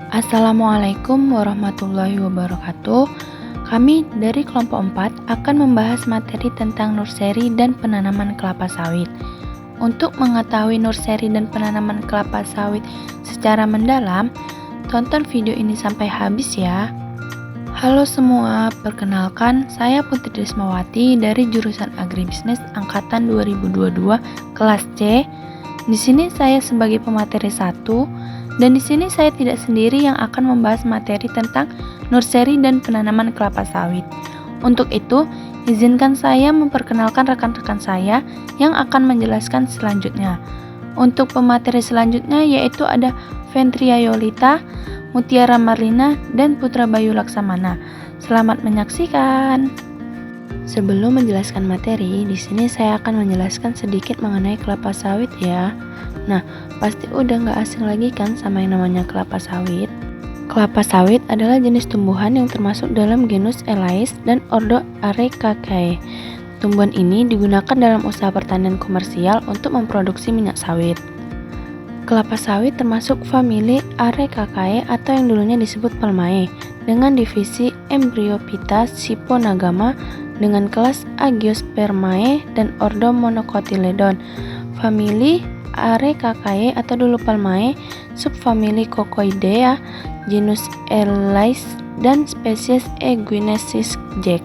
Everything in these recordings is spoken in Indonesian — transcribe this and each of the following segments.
Assalamualaikum warahmatullahi wabarakatuh. Kami dari kelompok 4 akan membahas materi tentang nursery dan penanaman kelapa sawit. Untuk mengetahui nursery dan penanaman kelapa sawit secara mendalam, tonton video ini sampai habis ya. Halo semua, perkenalkan saya Putri Desmawati dari jurusan Agribisnis angkatan 2022 kelas C. Di sini saya sebagai pemateri 1. Dan di sini saya tidak sendiri yang akan membahas materi tentang nursery dan penanaman kelapa sawit. Untuk itu, izinkan saya memperkenalkan rekan-rekan saya yang akan menjelaskan selanjutnya. Untuk pemateri selanjutnya yaitu ada Ventria Yolita, Mutiara Marlina, dan Putra Bayu Laksamana. Selamat menyaksikan. Sebelum menjelaskan materi, di sini saya akan menjelaskan sedikit mengenai kelapa sawit ya. Nah, pasti udah nggak asing lagi kan sama yang namanya kelapa sawit. Kelapa sawit adalah jenis tumbuhan yang termasuk dalam genus Elais dan ordo Arecaceae. Tumbuhan ini digunakan dalam usaha pertanian komersial untuk memproduksi minyak sawit. Kelapa sawit termasuk famili Arecaceae atau yang dulunya disebut Palmae dengan divisi Embryophyta Sipponagama dengan kelas Agiospermae dan ordo Monocotyledon. Famili Arecaceae atau dulu Palmae, subfamili Cocoidea, genus Elais, dan spesies Eguinesis Jack.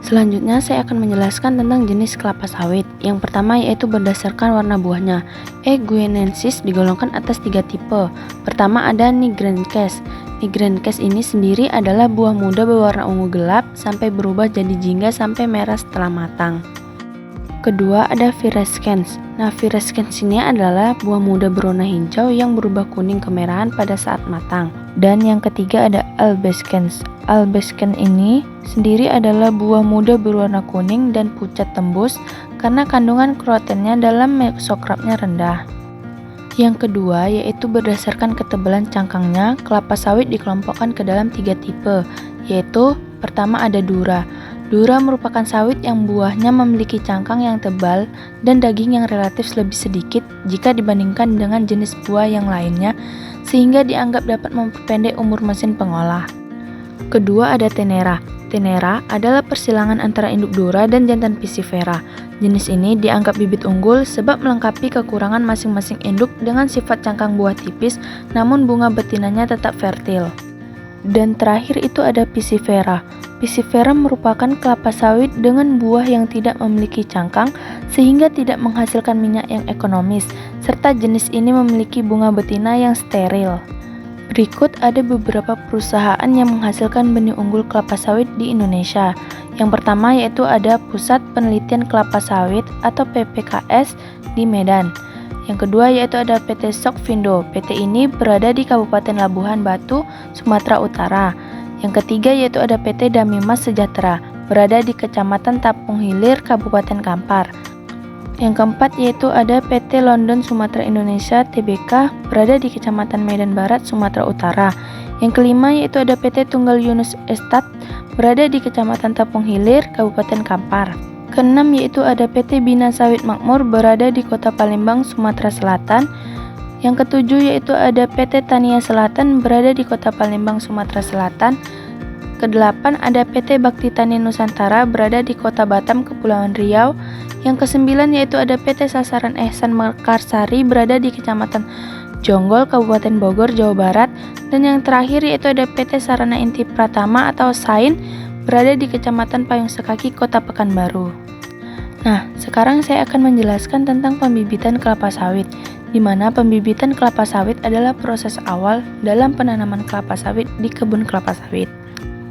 Selanjutnya saya akan menjelaskan tentang jenis kelapa sawit. Yang pertama yaitu berdasarkan warna buahnya. Eguinesis digolongkan atas 3 tipe. Pertama ada Nigrencase. Nigrencase ini sendiri adalah buah muda berwarna ungu gelap sampai berubah jadi jingga sampai merah setelah matang. Kedua ada Virescens. Nah, Virescens ini adalah buah muda berwarna hijau yang berubah kuning kemerahan pada saat matang. Dan yang ketiga ada Albescens. Albescens ini sendiri adalah buah muda berwarna kuning dan pucat tembus karena kandungan proteinnya dalam mesokrapnya rendah. Yang kedua yaitu berdasarkan ketebalan cangkangnya, kelapa sawit dikelompokkan ke dalam 3 tipe, yaitu pertama ada Dura. Dura merupakan sawit yang buahnya memiliki cangkang yang tebal dan daging yang relatif lebih sedikit jika dibandingkan dengan jenis buah yang lainnya, sehingga dianggap dapat memperpendek umur mesin pengolah. Kedua ada Tenera. Tenera adalah persilangan antara induk Dura dan jantan Piscifera. Jenis ini dianggap bibit unggul sebab melengkapi kekurangan masing-masing induk dengan sifat cangkang buah tipis, namun bunga betinanya tetap fertil. Dan terakhir itu ada Piscifera. Piscifera merupakan kelapa sawit dengan buah yang tidak memiliki cangkang sehingga tidak menghasilkan minyak yang ekonomis, serta jenis ini memiliki bunga betina yang steril. Berikut ada beberapa perusahaan yang menghasilkan benih unggul kelapa sawit di Indonesia. Yang pertama yaitu ada Pusat Penelitian Kelapa Sawit atau PPKS di Medan. Yang kedua yaitu ada PT Sokvindo. PT ini berada di Kabupaten Labuhan Batu, Sumatera Utara. Yang ketiga yaitu ada PT Damimas Sejahtera, berada di Kecamatan Tapung Hilir, Kabupaten Kampar. Yang keempat yaitu ada PT London Sumatera Indonesia Tbk, berada di Kecamatan Medan Barat, Sumatera Utara. Yang kelima yaitu ada PT Tunggal Yunus Estate, berada di Kecamatan Tapung Hilir, Kabupaten Kampar. Keenam yaitu ada PT Bina Sawit Makmur, berada di Kota Palembang, Sumatera Selatan. Yang ketujuh yaitu ada PT Tania Selatan, berada di Kota Palembang, Sumatera Selatan. Kedelapan ada PT Bakti Tani Nusantara, berada di Kota Batam, Kepulauan Riau. Yang kesembilan yaitu ada PT Sasaran Ehsan Mekarsari, berada di Kecamatan Jonggol, Kabupaten Bogor, Jawa Barat. Dan yang terakhir yaitu ada PT Sarana Inti Pratama atau SAIN, berada di Kecamatan Payung Sekaki, Kota Pekanbaru. Nah, sekarang saya akan menjelaskan tentang pembibitan kelapa sawit, di mana pembibitan kelapa sawit adalah proses awal dalam penanaman kelapa sawit di kebun kelapa sawit.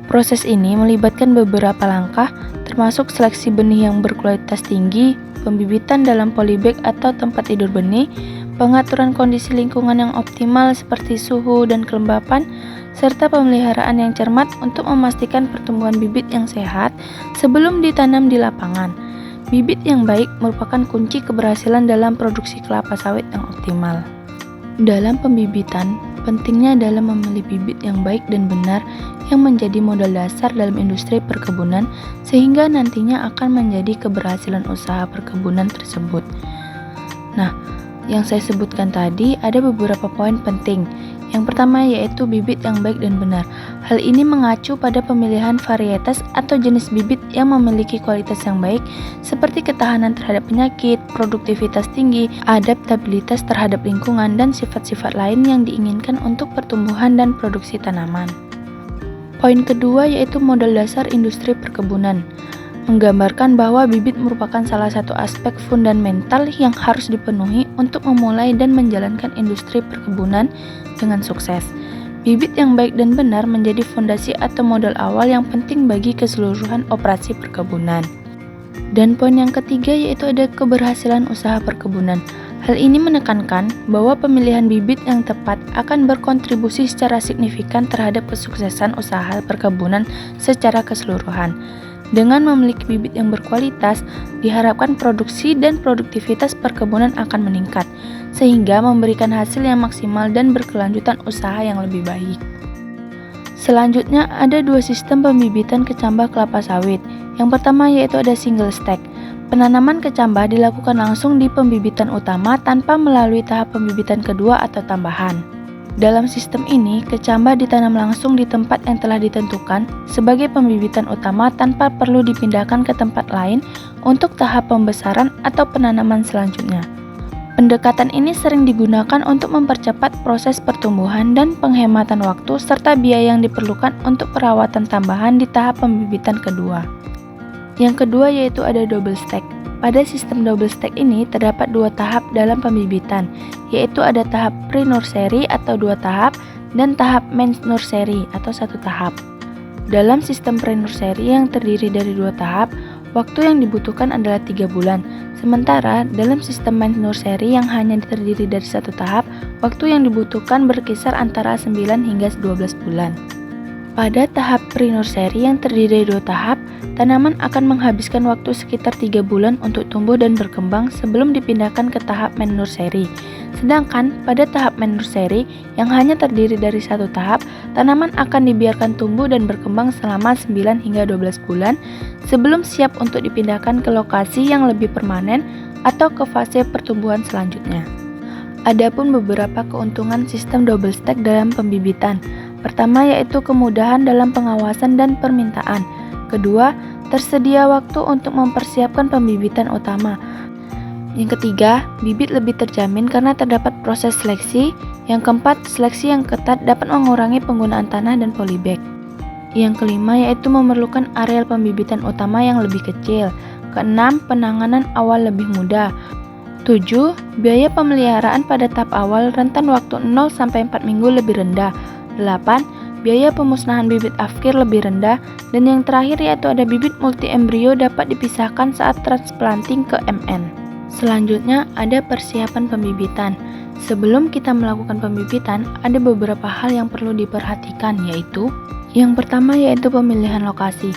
Proses ini melibatkan beberapa langkah, termasuk seleksi benih yang berkualitas tinggi, pembibitan dalam polybag atau tempat tidur benih, pengaturan kondisi lingkungan yang optimal seperti suhu dan kelembapan, serta pemeliharaan yang cermat untuk memastikan pertumbuhan bibit yang sehat sebelum ditanam di lapangan. Bibit yang baik merupakan kunci keberhasilan dalam produksi kelapa sawit yang optimal. Dalam pembibitan, pentingnya adalah memilih bibit yang baik dan benar yang menjadi modal dasar dalam industri perkebunan sehingga nantinya akan menjadi keberhasilan usaha perkebunan tersebut. Nah, yang saya sebutkan tadi ada beberapa poin penting. Yang pertama yaitu bibit yang baik dan benar. Hal ini mengacu pada pemilihan varietas atau jenis bibit yang memiliki kualitas yang baik seperti ketahanan terhadap penyakit, produktivitas tinggi, adaptabilitas terhadap lingkungan, dan sifat-sifat lain yang diinginkan untuk pertumbuhan dan produksi tanaman. Poin kedua yaitu modal dasar industri perkebunan. Menggambarkan bahwa bibit merupakan salah satu aspek fundamental yang harus dipenuhi untuk memulai dan menjalankan industri perkebunan dengan sukses. Bibit yang baik dan benar menjadi fondasi atau modal awal yang penting bagi keseluruhan operasi perkebunan. Dan poin yang ketiga yaitu ada keberhasilan usaha perkebunan. Hal ini menekankan bahwa pemilihan bibit yang tepat akan berkontribusi secara signifikan terhadap kesuksesan usaha perkebunan secara keseluruhan. Dengan memiliki bibit yang berkualitas, diharapkan produksi dan produktivitas perkebunan akan meningkat, sehingga memberikan hasil yang maksimal dan berkelanjutan usaha yang lebih baik. Selanjutnya, ada dua sistem pembibitan kecambah kelapa sawit. Yang pertama yaitu ada single stack. Penanaman kecambah dilakukan langsung di pembibitan utama tanpa melalui tahap pembibitan kedua atau tambahan. Dalam sistem ini, kecambah ditanam langsung di tempat yang telah ditentukan sebagai pembibitan utama tanpa perlu dipindahkan ke tempat lain untuk tahap pembesaran atau penanaman selanjutnya. Pendekatan ini sering digunakan untuk mempercepat proses pertumbuhan dan penghematan waktu serta biaya yang diperlukan untuk perawatan tambahan di tahap pembibitan kedua. Yang kedua yaitu ada double stack. Pada sistem double stack ini terdapat dua tahap dalam pembibitan, yaitu ada tahap pre-nursery atau 2 tahap dan tahap main nursery atau 1 tahap. Dalam sistem pre-nursery yang terdiri dari 2 tahap, waktu yang dibutuhkan adalah 3 bulan. Sementara dalam sistem main nursery yang hanya terdiri dari 1 tahap, waktu yang dibutuhkan berkisar antara 9 hingga 12 bulan. Pada tahap pre-nursery yang terdiri dari 2 tahap, tanaman akan menghabiskan waktu sekitar 3 bulan untuk tumbuh dan berkembang sebelum dipindahkan ke tahap main nursery. Sedangkan pada tahap main nursery yang hanya terdiri dari 1 tahap, tanaman akan dibiarkan tumbuh dan berkembang selama 9 hingga 12 bulan sebelum siap untuk dipindahkan ke lokasi yang lebih permanen atau ke fase pertumbuhan selanjutnya. Adapun beberapa keuntungan sistem double stack dalam pembibitan. Pertama yaitu kemudahan dalam pengawasan dan permintaan. Kedua, tersedia waktu untuk mempersiapkan pembibitan utama. Yang ketiga, bibit lebih terjamin karena terdapat proses seleksi. Yang keempat, seleksi yang ketat dapat mengurangi penggunaan tanah dan polybag. Yang kelima yaitu memerlukan areal pembibitan utama yang lebih kecil. Keenam, penanganan awal lebih mudah. 7. Biaya pemeliharaan pada tahap awal rentan waktu 0-4 minggu lebih rendah. 8. Biaya pemusnahan bibit afkir lebih rendah. Dan yang terakhir yaitu ada bibit multi embrio dapat dipisahkan saat transplanting ke MN. Selanjutnya ada persiapan pembibitan. Sebelum kita melakukan pembibitan, ada beberapa hal yang perlu diperhatikan yaitu yang pertama yaitu pemilihan lokasi.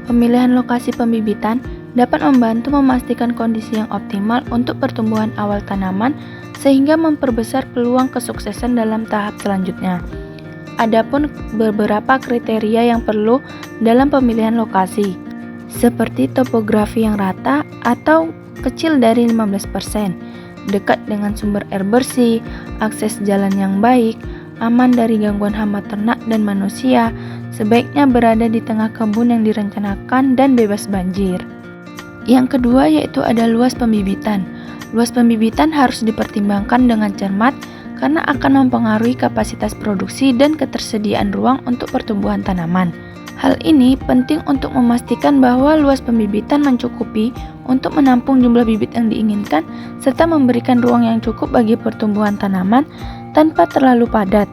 Pemilihan lokasi pembibitan dapat membantu memastikan kondisi yang optimal untuk pertumbuhan awal tanaman sehingga memperbesar peluang kesuksesan dalam tahap selanjutnya. Adapun beberapa kriteria yang perlu dalam pemilihan lokasi, seperti topografi yang rata atau kecil dari 15%, dekat dengan sumber air bersih, akses jalan yang baik, aman dari gangguan hama ternak dan manusia, sebaiknya berada di tengah kebun yang direncanakan dan bebas banjir. Yang kedua yaitu ada luas pembibitan. Luas pembibitan harus dipertimbangkan dengan cermat karena akan mempengaruhi kapasitas produksi dan ketersediaan ruang untuk pertumbuhan tanaman. Hal ini penting untuk memastikan bahwa luas pembibitan mencukupi untuk menampung jumlah bibit yang diinginkan serta memberikan ruang yang cukup bagi pertumbuhan tanaman tanpa terlalu padat.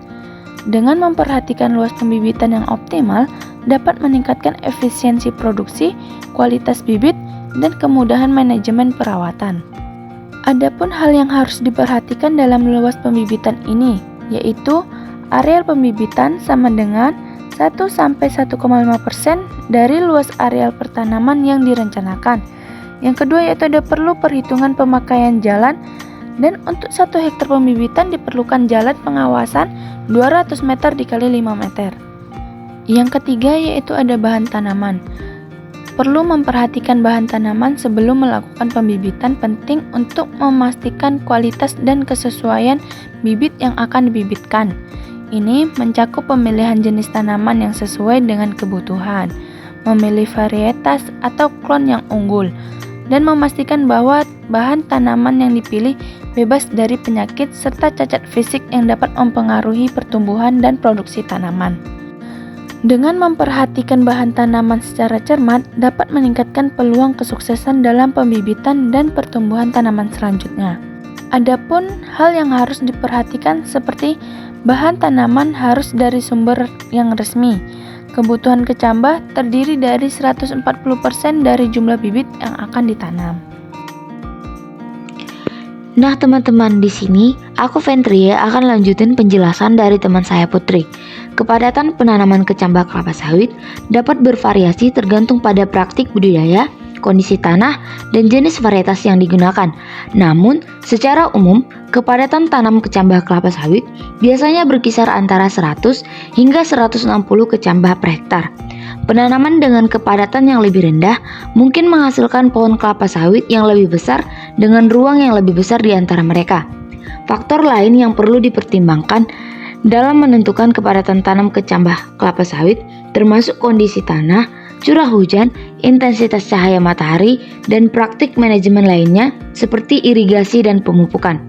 Dengan memperhatikan luas pembibitan yang optimal dapat meningkatkan efisiensi produksi, kualitas bibit, dan kemudahan manajemen perawatan. Adapun hal yang harus diperhatikan dalam luas pembibitan ini, yaitu areal pembibitan sama dengan 1-1,5% dari luas areal pertanaman yang direncanakan. Yang kedua yaitu ada perlu perhitungan pemakaian jalan, dan untuk 1 hektar pembibitan diperlukan jalan pengawasan 200 meter dikali 5 meter. Yang ketiga yaitu ada bahan tanaman. Perlu memperhatikan bahan tanaman sebelum melakukan pembibitan penting untuk memastikan kualitas dan kesesuaian bibit yang akan dibibitkan. Ini mencakup pemilihan jenis tanaman yang sesuai dengan kebutuhan, memilih varietas atau klon yang unggul, dan memastikan bahwa bahan tanaman yang dipilih bebas dari penyakit serta cacat fisik yang dapat mempengaruhi pertumbuhan dan produksi tanaman. Dengan memperhatikan bahan tanaman secara cermat, dapat meningkatkan peluang kesuksesan dalam pembibitan dan pertumbuhan tanaman selanjutnya. Adapun hal yang harus diperhatikan seperti bahan tanaman harus dari sumber yang resmi. Kebutuhan kecambah terdiri dari 140% dari jumlah bibit yang akan ditanam. Nah teman-teman, di sini aku Ventria akan lanjutin penjelasan dari teman saya Putri. Kepadatan penanaman kecambah kelapa sawit dapat bervariasi tergantung pada praktik budidaya, kondisi tanah, dan jenis varietas yang digunakan. Namun, secara umum, kepadatan tanam kecambah kelapa sawit biasanya berkisar antara 100 hingga 160 kecambah per hektar. Penanaman dengan kepadatan yang lebih rendah mungkin menghasilkan pohon kelapa sawit yang lebih besar dengan ruang yang lebih besar di antara mereka. Faktor lain yang perlu dipertimbangkan dalam menentukan kepadatan tanam kecambah kelapa sawit termasuk kondisi tanah, curah hujan, intensitas cahaya matahari, dan praktik manajemen lainnya seperti irigasi dan pemupukan.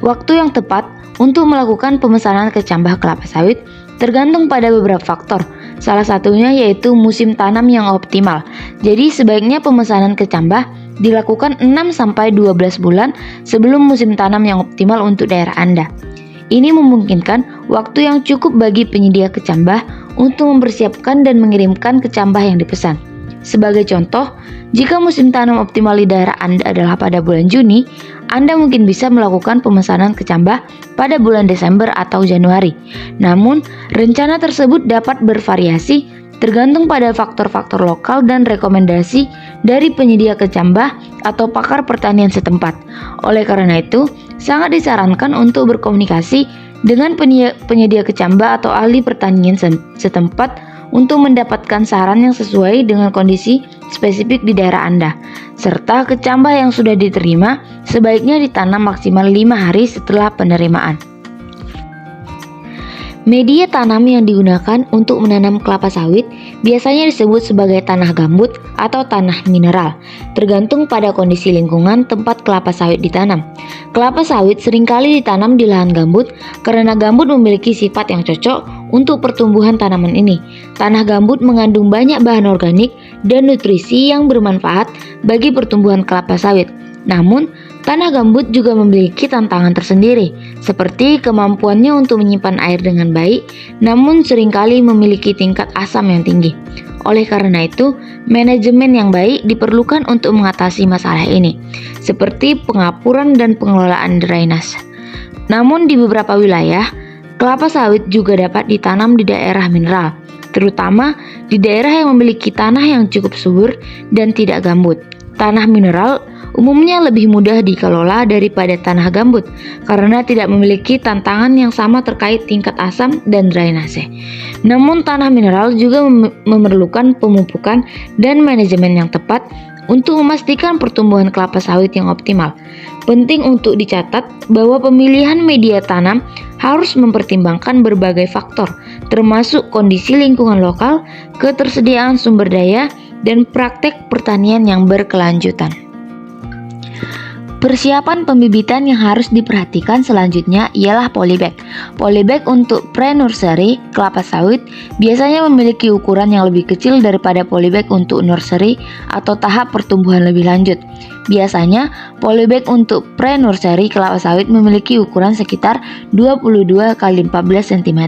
Waktu yang tepat untuk melakukan pemesanan kecambah kelapa sawit tergantung pada beberapa faktor. Salah satunya yaitu musim tanam yang optimal. Jadi sebaiknya pemesanan kecambah dilakukan 6-12 bulan sebelum musim tanam yang optimal untuk daerah Anda. Ini memungkinkan waktu yang cukup bagi penyedia kecambah untuk mempersiapkan dan mengirimkan kecambah yang dipesan. Sebagai contoh, jika musim tanam optimal di daerah Anda adalah pada bulan Juni, Anda mungkin bisa melakukan pemesanan kecambah pada bulan Desember atau Januari. Namun, rencana tersebut dapat bervariasi tergantung pada faktor-faktor lokal dan rekomendasi dari penyedia kecambah atau pakar pertanian setempat. Oleh karena itu, sangat disarankan untuk berkomunikasi dengan penyedia kecambah atau ahli pertanian setempat untuk mendapatkan saran yang sesuai dengan kondisi spesifik di daerah Anda. Serta kecambah yang sudah diterima sebaiknya ditanam maksimal 5 hari setelah penerimaan. Media tanam yang digunakan untuk menanam kelapa sawit biasanya disebut sebagai tanah gambut atau tanah mineral, tergantung pada kondisi lingkungan tempat kelapa sawit ditanam. Kelapa sawit seringkali ditanam di lahan gambut karena gambut memiliki sifat yang cocok untuk pertumbuhan tanaman ini. Tanah gambut mengandung banyak bahan organik dan nutrisi yang bermanfaat bagi pertumbuhan kelapa sawit. Namun, tanah gambut juga memiliki tantangan tersendiri, seperti kemampuannya untuk menyimpan air dengan baik, namun seringkali memiliki tingkat asam yang tinggi. Oleh karena itu, manajemen yang baik diperlukan untuk mengatasi masalah ini, seperti pengapuran dan pengelolaan drainase. Namun di beberapa wilayah, kelapa sawit juga dapat ditanam di daerah mineral, terutama di daerah yang memiliki tanah yang cukup subur dan tidak gambut. Tanah mineral umumnya lebih mudah dikelola daripada tanah gambut karena tidak memiliki tantangan yang sama terkait tingkat asam dan drainase. Namun tanah mineral juga memerlukan pemupukan dan manajemen yang tepat untuk memastikan pertumbuhan kelapa sawit yang optimal. Penting untuk dicatat bahwa pemilihan media tanam harus mempertimbangkan berbagai faktor, termasuk kondisi lingkungan lokal, ketersediaan sumber daya, dan praktek pertanian yang berkelanjutan. Persiapan pembibitan yang harus diperhatikan selanjutnya ialah polybag. Polybag untuk pre-nursery kelapa sawit biasanya memiliki ukuran yang lebih kecil daripada polybag untuk nursery atau tahap pertumbuhan lebih lanjut. Biasanya, polybag untuk pre-nursery kelapa sawit memiliki ukuran sekitar 22 x 14 cm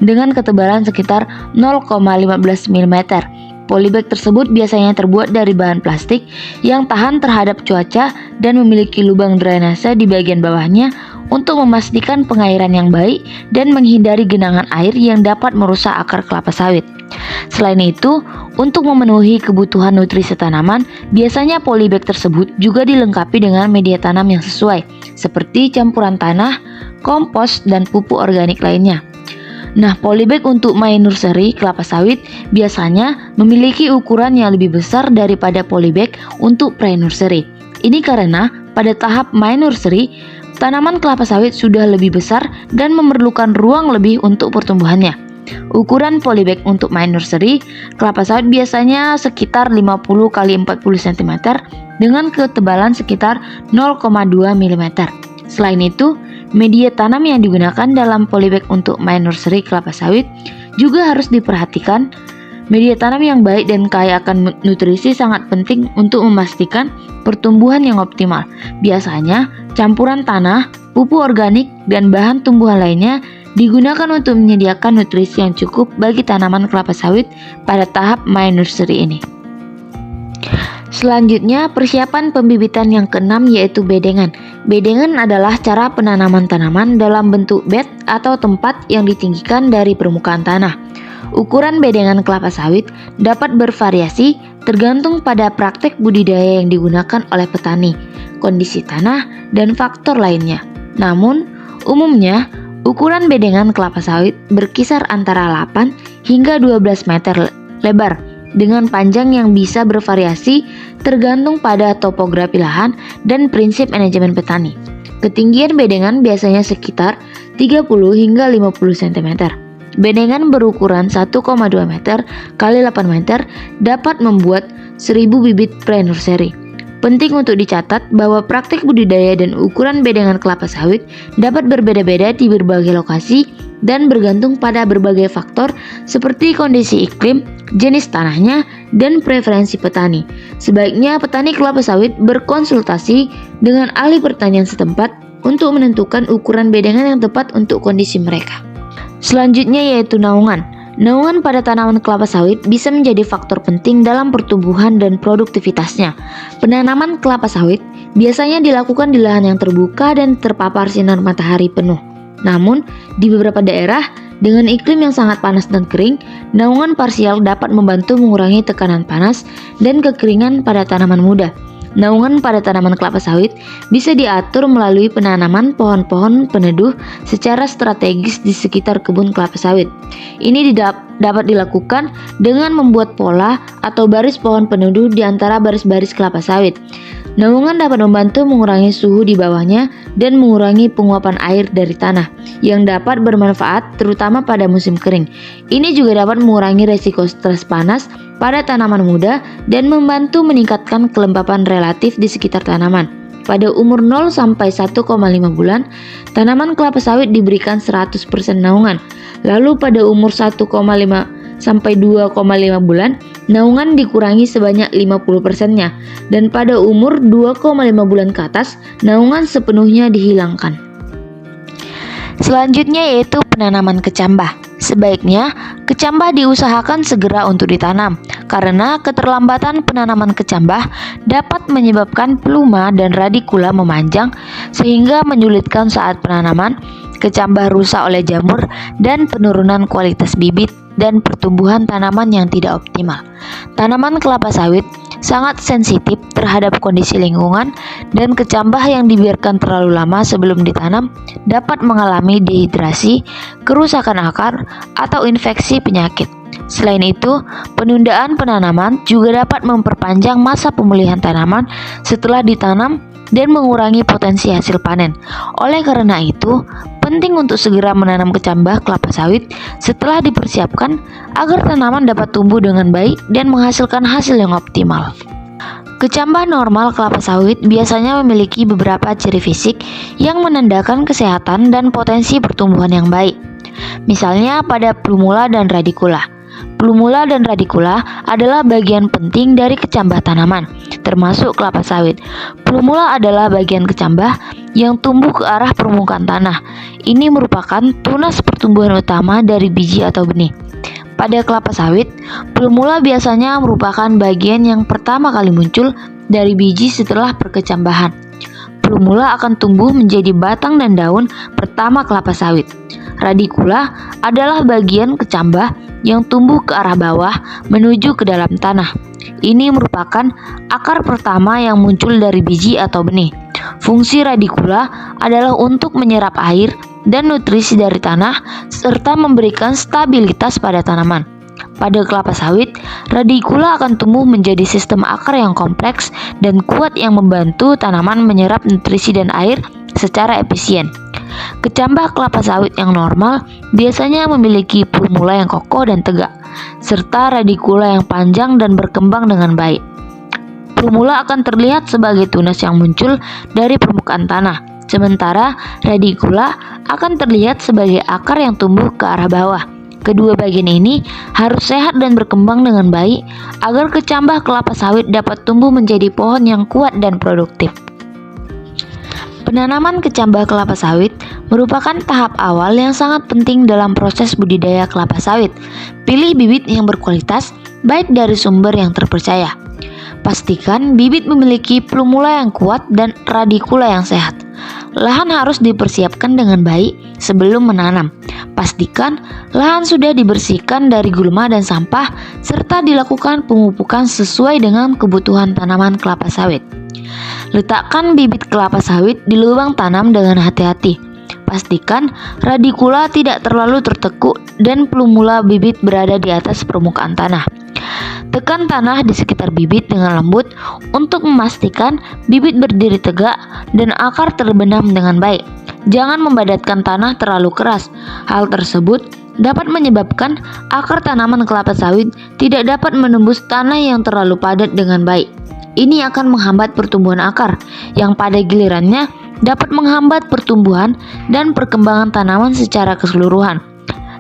dengan ketebalan sekitar 0,15 mm. Polybag tersebut biasanya terbuat dari bahan plastik yang tahan terhadap cuaca dan memiliki lubang drainase di bagian bawahnya untuk memastikan pengairan yang baik dan menghindari genangan air yang dapat merusak akar kelapa sawit. Selain itu, untuk memenuhi kebutuhan nutrisi tanaman, biasanya polybag tersebut juga dilengkapi dengan media tanam yang sesuai, seperti campuran tanah, kompos, dan pupuk organik lainnya. Nah, polybag untuk my nursery kelapa sawit biasanya memiliki ukuran yang lebih besar daripada polybag untuk pre-nursery. Ini karena pada tahap my nursery, tanaman kelapa sawit sudah lebih besar dan memerlukan ruang lebih untuk pertumbuhannya. Ukuran polybag untuk main nursery kelapa sawit biasanya sekitar 50 x 40 cm dengan ketebalan sekitar 0,2 mm. Selain itu, media tanam yang digunakan dalam polybag untuk main nursery kelapa sawit juga harus diperhatikan. Media tanam yang baik dan kaya akan nutrisi sangat penting untuk memastikan pertumbuhan yang optimal. Biasanya, campuran tanah, pupuk organik, dan bahan tumbuhan lainnya digunakan untuk menyediakan nutrisi yang cukup bagi tanaman kelapa sawit pada tahap main nursery ini. Selanjutnya, persiapan pembibitan yang keenam yaitu bedengan. Bedengan adalah cara penanaman tanaman dalam bentuk bed atau tempat yang ditinggikan dari permukaan tanah. Ukuran bedengan kelapa sawit dapat bervariasi tergantung pada praktek budidaya yang digunakan oleh petani, kondisi tanah, dan faktor lainnya. Namun, umumnya ukuran bedengan kelapa sawit berkisar antara 8 hingga 12 meter lebar dengan panjang yang bisa bervariasi tergantung pada topografi lahan dan prinsip manajemen petani. Ketinggian bedengan biasanya sekitar 30 hingga 50 cm. Bedengan berukuran 1,2 meter x 8 meter dapat membuat 1000 bibit pre-nursery. Penting untuk dicatat bahwa praktik budidaya dan ukuran bedengan kelapa sawit dapat berbeda-beda di berbagai lokasi dan bergantung pada berbagai faktor seperti kondisi iklim, jenis tanahnya, dan preferensi petani. Sebaiknya petani kelapa sawit berkonsultasi dengan ahli pertanian setempat untuk menentukan ukuran bedengan yang tepat untuk kondisi mereka. Selanjutnya yaitu naungan. Naungan pada tanaman kelapa sawit bisa menjadi faktor penting dalam pertumbuhan dan produktivitasnya. Penanaman kelapa sawit biasanya dilakukan di lahan yang terbuka dan terpapar sinar matahari penuh. Namun, di beberapa daerah dengan iklim yang sangat panas dan kering, naungan parsial dapat membantu mengurangi tekanan panas dan kekeringan pada tanaman muda. Naungan pada tanaman kelapa sawit bisa diatur melalui penanaman pohon-pohon peneduh secara strategis di sekitar kebun kelapa sawit. Ini dapat dilakukan dengan membuat pola atau baris pohon peneduh di antara baris-baris kelapa sawit. Naungan dapat membantu mengurangi suhu di bawahnya dan mengurangi penguapan air dari tanah yang dapat bermanfaat terutama pada musim kering. Ini juga dapat mengurangi resiko stres panas pada tanaman muda dan membantu meningkatkan kelembapan relatif di sekitar tanaman. Pada umur 0 sampai 1,5 bulan, tanaman kelapa sawit diberikan 100% naungan. Lalu pada umur 1,5 sampai 2,5 bulan, naungan dikurangi sebanyak 50%-nya. Dan pada umur 2,5 bulan ke atas, naungan sepenuhnya dihilangkan. Selanjutnya yaitu penanaman kecambah. Sebaiknya kecambah diusahakan segera untuk ditanam karena keterlambatan penanaman kecambah dapat menyebabkan pluma dan radikula memanjang sehingga menyulitkan saat penanaman. Kecambah rusak oleh jamur dan penurunan kualitas bibit dan pertumbuhan tanaman yang tidak optimal. Tanaman kelapa sawit sangat sensitif terhadap kondisi lingkungan dan kecambah yang dibiarkan terlalu lama sebelum ditanam dapat mengalami dehidrasi, kerusakan akar, atau infeksi penyakit. Selain itu, penundaan penanaman juga dapat memperpanjang masa pemulihan tanaman setelah ditanam dan mengurangi potensi hasil panen. Oleh karena itu, penting untuk segera menanam kecambah kelapa sawit setelah dipersiapkan agar tanaman dapat tumbuh dengan baik dan menghasilkan hasil yang optimal. Kecambah normal kelapa sawit biasanya memiliki beberapa ciri fisik yang menandakan kesehatan dan potensi pertumbuhan yang baik. Misalnya pada plumula dan radikula. Plumula dan radikula adalah bagian penting dari kecambah tanaman, termasuk kelapa sawit. Plumula adalah bagian kecambah yang tumbuh ke arah permukaan tanah. Ini merupakan tunas pertumbuhan utama dari biji atau benih. Pada kelapa sawit, plumula biasanya merupakan bagian yang pertama kali muncul dari biji setelah perkecambahan. Plumula akan tumbuh menjadi batang dan daun pertama kelapa sawit. Radikula adalah bagian kecambah yang tumbuh ke arah bawah menuju ke dalam tanah. Ini merupakan akar pertama yang muncul dari biji atau benih. Fungsi radikula adalah untuk menyerap air dan nutrisi dari tanah serta memberikan stabilitas pada tanaman. Pada kelapa sawit, radikula akan tumbuh menjadi sistem akar yang kompleks dan kuat yang membantu tanaman menyerap nutrisi dan air secara efisien. Kecambah kelapa sawit yang normal biasanya memiliki plumula yang kokoh dan tegak, serta radikula yang panjang dan berkembang dengan baik. Plumula akan terlihat sebagai tunas yang muncul dari permukaan tanah, sementara radikula akan terlihat sebagai akar yang tumbuh ke arah bawah. Kedua bagian ini harus sehat dan berkembang dengan baik agar kecambah kelapa sawit dapat tumbuh menjadi pohon yang kuat dan produktif. Penanaman kecambah kelapa sawit merupakan tahap awal yang sangat penting dalam proses budidaya kelapa sawit. Pilih bibit yang berkualitas, baik dari sumber yang terpercaya. Pastikan bibit memiliki plumula yang kuat dan radikula yang sehat. Lahan harus dipersiapkan dengan baik sebelum menanam. Pastikan lahan sudah dibersihkan dari gulma dan sampah, serta dilakukan pemupukan sesuai dengan kebutuhan tanaman kelapa sawit. Letakkan bibit kelapa sawit di lubang tanam dengan hati-hati. Pastikan radikula tidak terlalu tertekuk dan plumula bibit berada di atas permukaan tanah. Tekan tanah di sekitar bibit dengan lembut untuk memastikan bibit berdiri tegak dan akar terbenam dengan baik. Jangan membadatkan tanah terlalu keras. Hal tersebut dapat menyebabkan akar tanaman kelapa sawit tidak dapat menembus tanah yang terlalu padat dengan baik. Ini akan menghambat pertumbuhan akar, yang pada gilirannya dapat menghambat pertumbuhan dan perkembangan tanaman secara keseluruhan.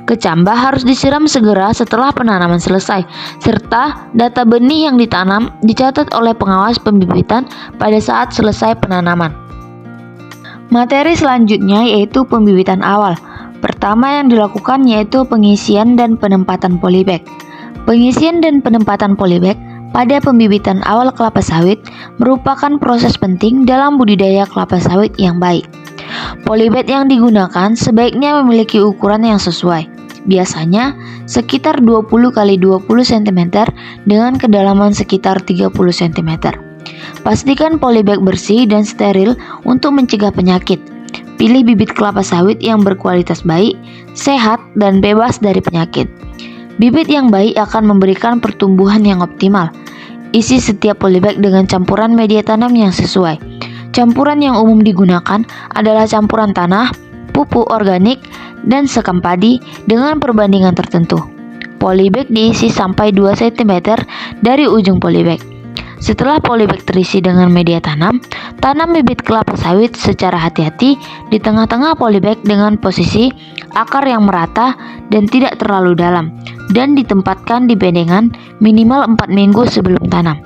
Kecambah harus disiram segera setelah penanaman selesai, serta data benih yang ditanam dicatat oleh pengawas pembibitan pada saat selesai penanaman. Materi selanjutnya yaitu pembibitan awal. Pertama yang dilakukan yaitu pengisian dan penempatan polybag. Pengisian dan penempatan polybag pada pembibitan awal kelapa sawit merupakan proses penting dalam budidaya kelapa sawit yang baik. Polybag yang digunakan sebaiknya memiliki ukuran yang sesuai. Biasanya sekitar 20 x 20 cm dengan kedalaman sekitar 30 cm. Pastikan polybag bersih dan steril untuk mencegah penyakit. Pilih bibit kelapa sawit yang berkualitas baik, sehat, dan bebas dari penyakit. Bibit yang baik akan memberikan pertumbuhan yang optimal. Isi setiap polybag dengan campuran media tanam yang sesuai. Campuran yang umum digunakan adalah campuran tanah, pupuk organik, dan sekam padi dengan perbandingan tertentu. Polybag diisi sampai 2 cm dari ujung polybag. Setelah polybag terisi dengan media tanam, tanam bibit kelapa sawit secara hati-hati di tengah-tengah polybag dengan posisi akar yang merata dan tidak terlalu dalam, dan ditempatkan di bedengan minimal 4 minggu sebelum tanam.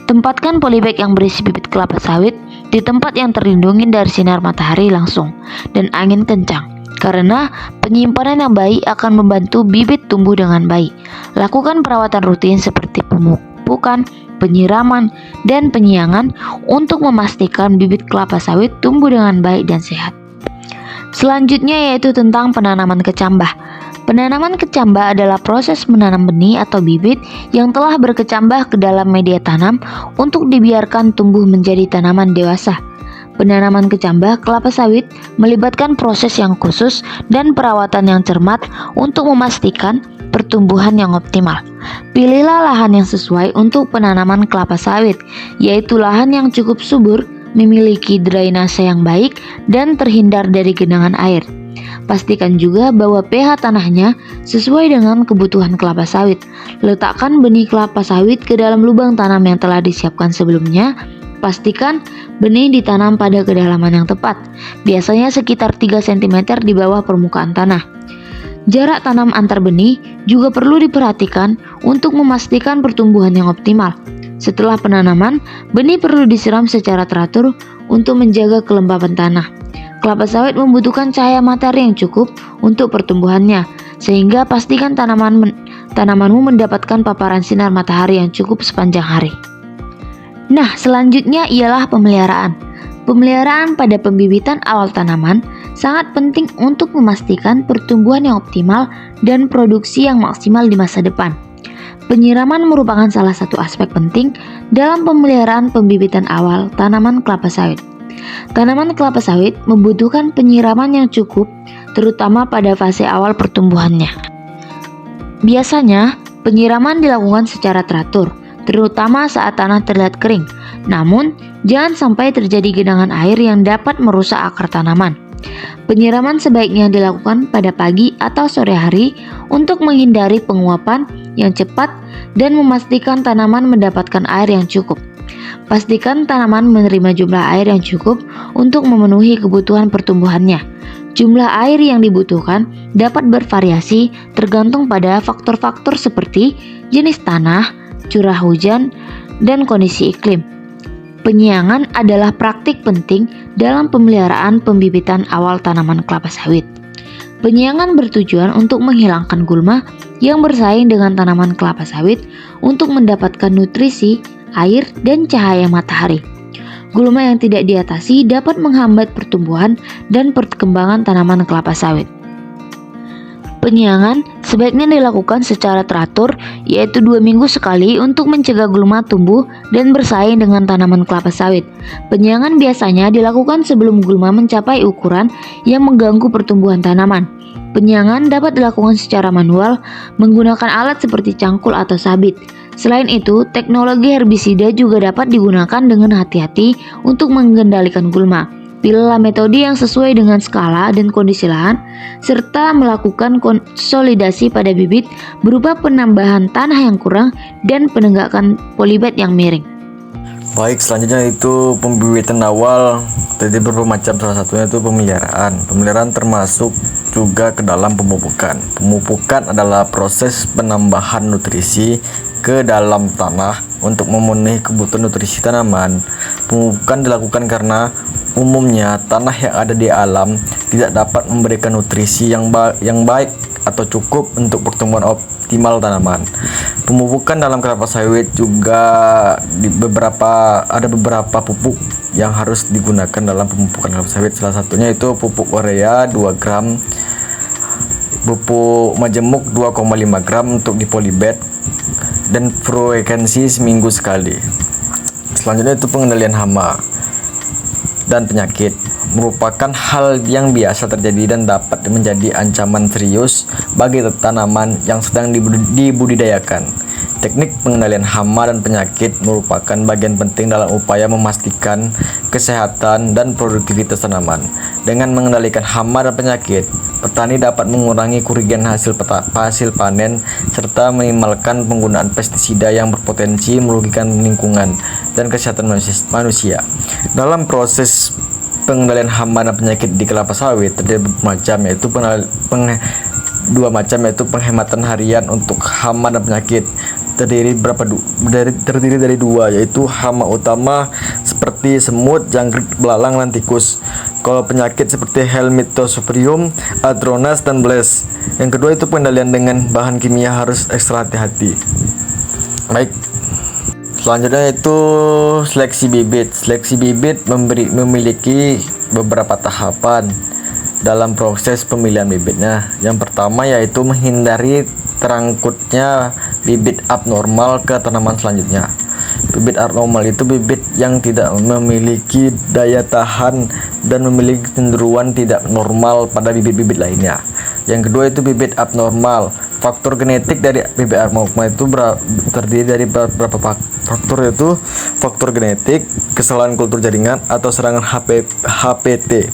Tempatkan polybag yang berisi bibit kelapa sawit di tempat yang terlindungi dari sinar matahari langsung dan angin kencang, karena penyimpanan yang baik akan membantu bibit tumbuh dengan baik. Lakukan perawatan rutin seperti pemupukan, penyiraman, dan penyiangan untuk memastikan bibit kelapa sawit tumbuh dengan baik dan sehat. Selanjutnya yaitu tentang penanaman kecambah. Penanaman kecambah adalah proses menanam benih atau bibit yang telah berkecambah ke dalam media tanam untuk dibiarkan tumbuh menjadi tanaman dewasa. Penanaman kecambah kelapa sawit melibatkan proses yang khusus dan perawatan yang cermat untuk memastikan pertumbuhan yang optimal. Pilihlah lahan yang sesuai untuk penanaman kelapa sawit, yaitu lahan yang cukup subur, memiliki drainase yang baik, dan terhindar dari genangan air. Pastikan juga bahwa pH tanahnya sesuai dengan kebutuhan kelapa sawit. Letakkan benih kelapa sawit ke dalam lubang tanam yang telah disiapkan sebelumnya. Pastikan benih ditanam pada kedalaman yang tepat, biasanya sekitar 3 cm di bawah permukaan tanah. Jarak tanam antar benih juga perlu diperhatikan untuk memastikan pertumbuhan yang optimal. Setelah penanaman, benih perlu disiram secara teratur untuk menjaga kelembapan tanah. Kelapa sawit membutuhkan cahaya matahari yang cukup untuk pertumbuhannya, sehingga pastikan tanamanmu mendapatkan paparan sinar matahari yang cukup sepanjang hari. Nah, selanjutnya ialah pemeliharaan. Pemeliharaan pada pembibitan awal tanaman sangat penting untuk memastikan pertumbuhan yang optimal dan produksi yang maksimal di masa depan. Penyiraman merupakan salah satu aspek penting dalam pemeliharaan pembibitan awal tanaman kelapa sawit. Tanaman kelapa sawit membutuhkan penyiraman yang cukup, terutama pada fase awal pertumbuhannya. Biasanya, penyiraman dilakukan secara teratur, terutama saat tanah terlihat kering. Namun, Jangan sampai terjadi genangan air yang dapat merusak akar tanaman. Penyiraman sebaiknya dilakukan pada pagi atau sore hari untuk menghindari penguapan yang cepat dan memastikan tanaman mendapatkan air yang cukup. Pastikan tanaman menerima jumlah air yang cukup untuk memenuhi kebutuhan pertumbuhannya. Jumlah air yang dibutuhkan dapat bervariasi tergantung pada faktor-faktor seperti jenis tanah, curah hujan, dan kondisi iklim. Penyiangan adalah praktik penting dalam pemeliharaan pembibitan awal tanaman kelapa sawit. Penyiangan bertujuan untuk menghilangkan gulma yang bersaing dengan tanaman kelapa sawit untuk mendapatkan nutrisi, air, dan cahaya matahari. Gulma yang tidak diatasi dapat menghambat pertumbuhan dan perkembangan tanaman kelapa sawit. Penyiangan sebaiknya dilakukan secara teratur, yaitu 2 minggu sekali untuk mencegah gulma tumbuh dan bersaing dengan tanaman kelapa sawit. Penyiangan biasanya dilakukan sebelum gulma mencapai ukuran yang mengganggu pertumbuhan tanaman. Penyiangan dapat dilakukan secara manual menggunakan alat seperti cangkul atau sabit. Selain itu, teknologi herbisida juga dapat digunakan dengan hati-hati untuk mengendalikan gulma. Pilihlah metode yang sesuai dengan skala dan kondisi lahan, serta melakukan konsolidasi pada bibit berupa penambahan tanah yang kurang dan penegakan polybed yang miring. Baik, selanjutnya itu pembibitan awal. Jadi beberapa macam, salah satunya itu pemeliharaan. Pemeliharaan termasuk juga ke dalam pemupukan. Pemupukan adalah proses penambahan nutrisi ke dalam tanah untuk memenuhi kebutuhan nutrisi tanaman. Pemupukan dilakukan karena umumnya tanah yang ada di alam tidak dapat memberikan nutrisi yang baik atau cukup untuk pertumbuhan optimal tanaman. Pemupukan dalam kelapa sawit juga ada beberapa pupuk yang harus digunakan dalam pemupukan kelapa sawit. Salah satunya itu pupuk urea 2 gram, pupuk majemuk 2,5 gram untuk di polybed, dan frekuensi seminggu sekali. Selanjutnya itu pengendalian hama dan penyakit merupakan hal yang biasa terjadi dan dapat menjadi ancaman serius bagi tanaman yang sedang dibudidayakan. Teknik pengendalian hama dan penyakit merupakan bagian penting dalam upaya memastikan kesehatan dan produktivitas tanaman. Dengan mengendalikan hama dan penyakit, petani dapat mengurangi kerugian hasil panen serta meminimalkan penggunaan pestisida yang berpotensi merugikan lingkungan dan kesehatan manusia. Dalam proses pengendalian hama dan penyakit di kelapa sawit terdapat dua macam, yaitu penghematan harian untuk hama dan penyakit terdiri dari 2, yaitu hama utama seperti semut, jangkrik, belalang, dan tikus. Kalau penyakit seperti Helminthosporium, Atronas, dan Blaze. Yang kedua itu pengendalian dengan bahan kimia harus ekstra hati-hati. Baik, selanjutnya itu seleksi bibit. Seleksi bibit memiliki beberapa tahapan dalam proses pemilihan bibitnya. Yang pertama yaitu menghindari terangkutnya bibit abnormal ke tanaman selanjutnya. Bibit abnormal itu bibit yang tidak memiliki daya tahan dan memiliki kecenderungan tidak normal pada bibit-bibit lainnya. Yang kedua itu bibit abnormal. Faktor genetik dari bibit abnormal itu terdiri dari beberapa faktor, yaitu faktor genetik, kesalahan kultur jaringan, atau serangan HPT.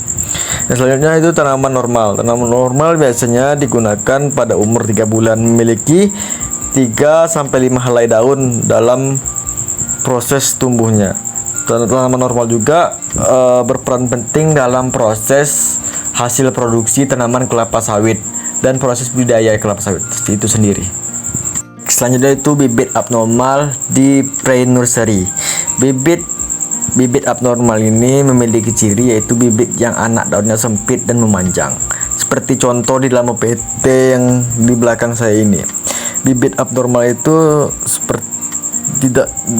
Yang selanjutnya itu tanaman normal. Tanaman normal biasanya digunakan pada umur 3 bulan, memiliki 3-5 helai daun dalam proses tumbuhnya. Tanaman normal juga berperan penting dalam proses hasil produksi tanaman kelapa sawit dan proses budidaya kelapa sawit itu sendiri. Selanjutnya itu bibit abnormal di pre-nursery. Bibit abnormal ini memiliki ciri yaitu bibit yang anak daunnya sempit dan memanjang. Seperti contoh di dalam PT yang di belakang saya ini. Bibit abnormal itu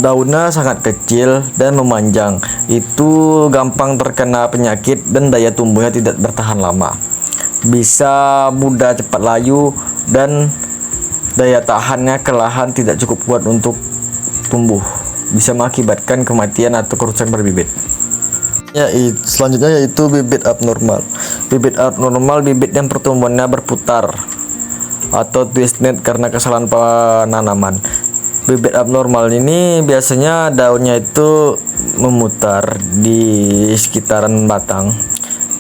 daunnya sangat kecil dan memanjang. Itu gampang terkena penyakit dan daya tumbuhnya tidak bertahan lama. Bisa mudah cepat layu dan daya tahannya ke lahan tidak cukup kuat untuk tumbuh. Bisa mengakibatkan kematian atau kerusakan pada bibit. Selanjutnya yaitu bibit abnormal. Bibit abnormal bibit yang pertumbuhannya berputar atau twist net karena kesalahan penanaman. Bibit abnormal ini biasanya daunnya itu memutar di sekitaran batang,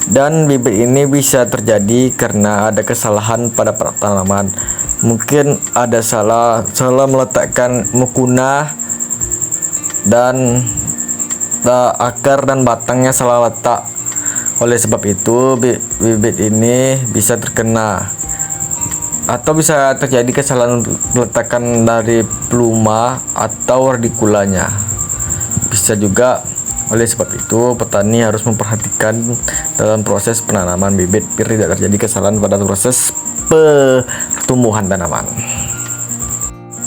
dan bibit ini bisa terjadi karena ada kesalahan pada tanaman. Mungkin ada salah meletakkan mukuna, dan akar dan batangnya salah letak. Oleh sebab itu bibit ini bisa terkena, atau bisa terjadi kesalahan letakkan dari pluma atau radikulanya. Bisa juga. Oleh sebab itu petani harus memperhatikan dalam proses penanaman bibit biar tidak terjadi kesalahan pada proses pertumbuhan tanaman.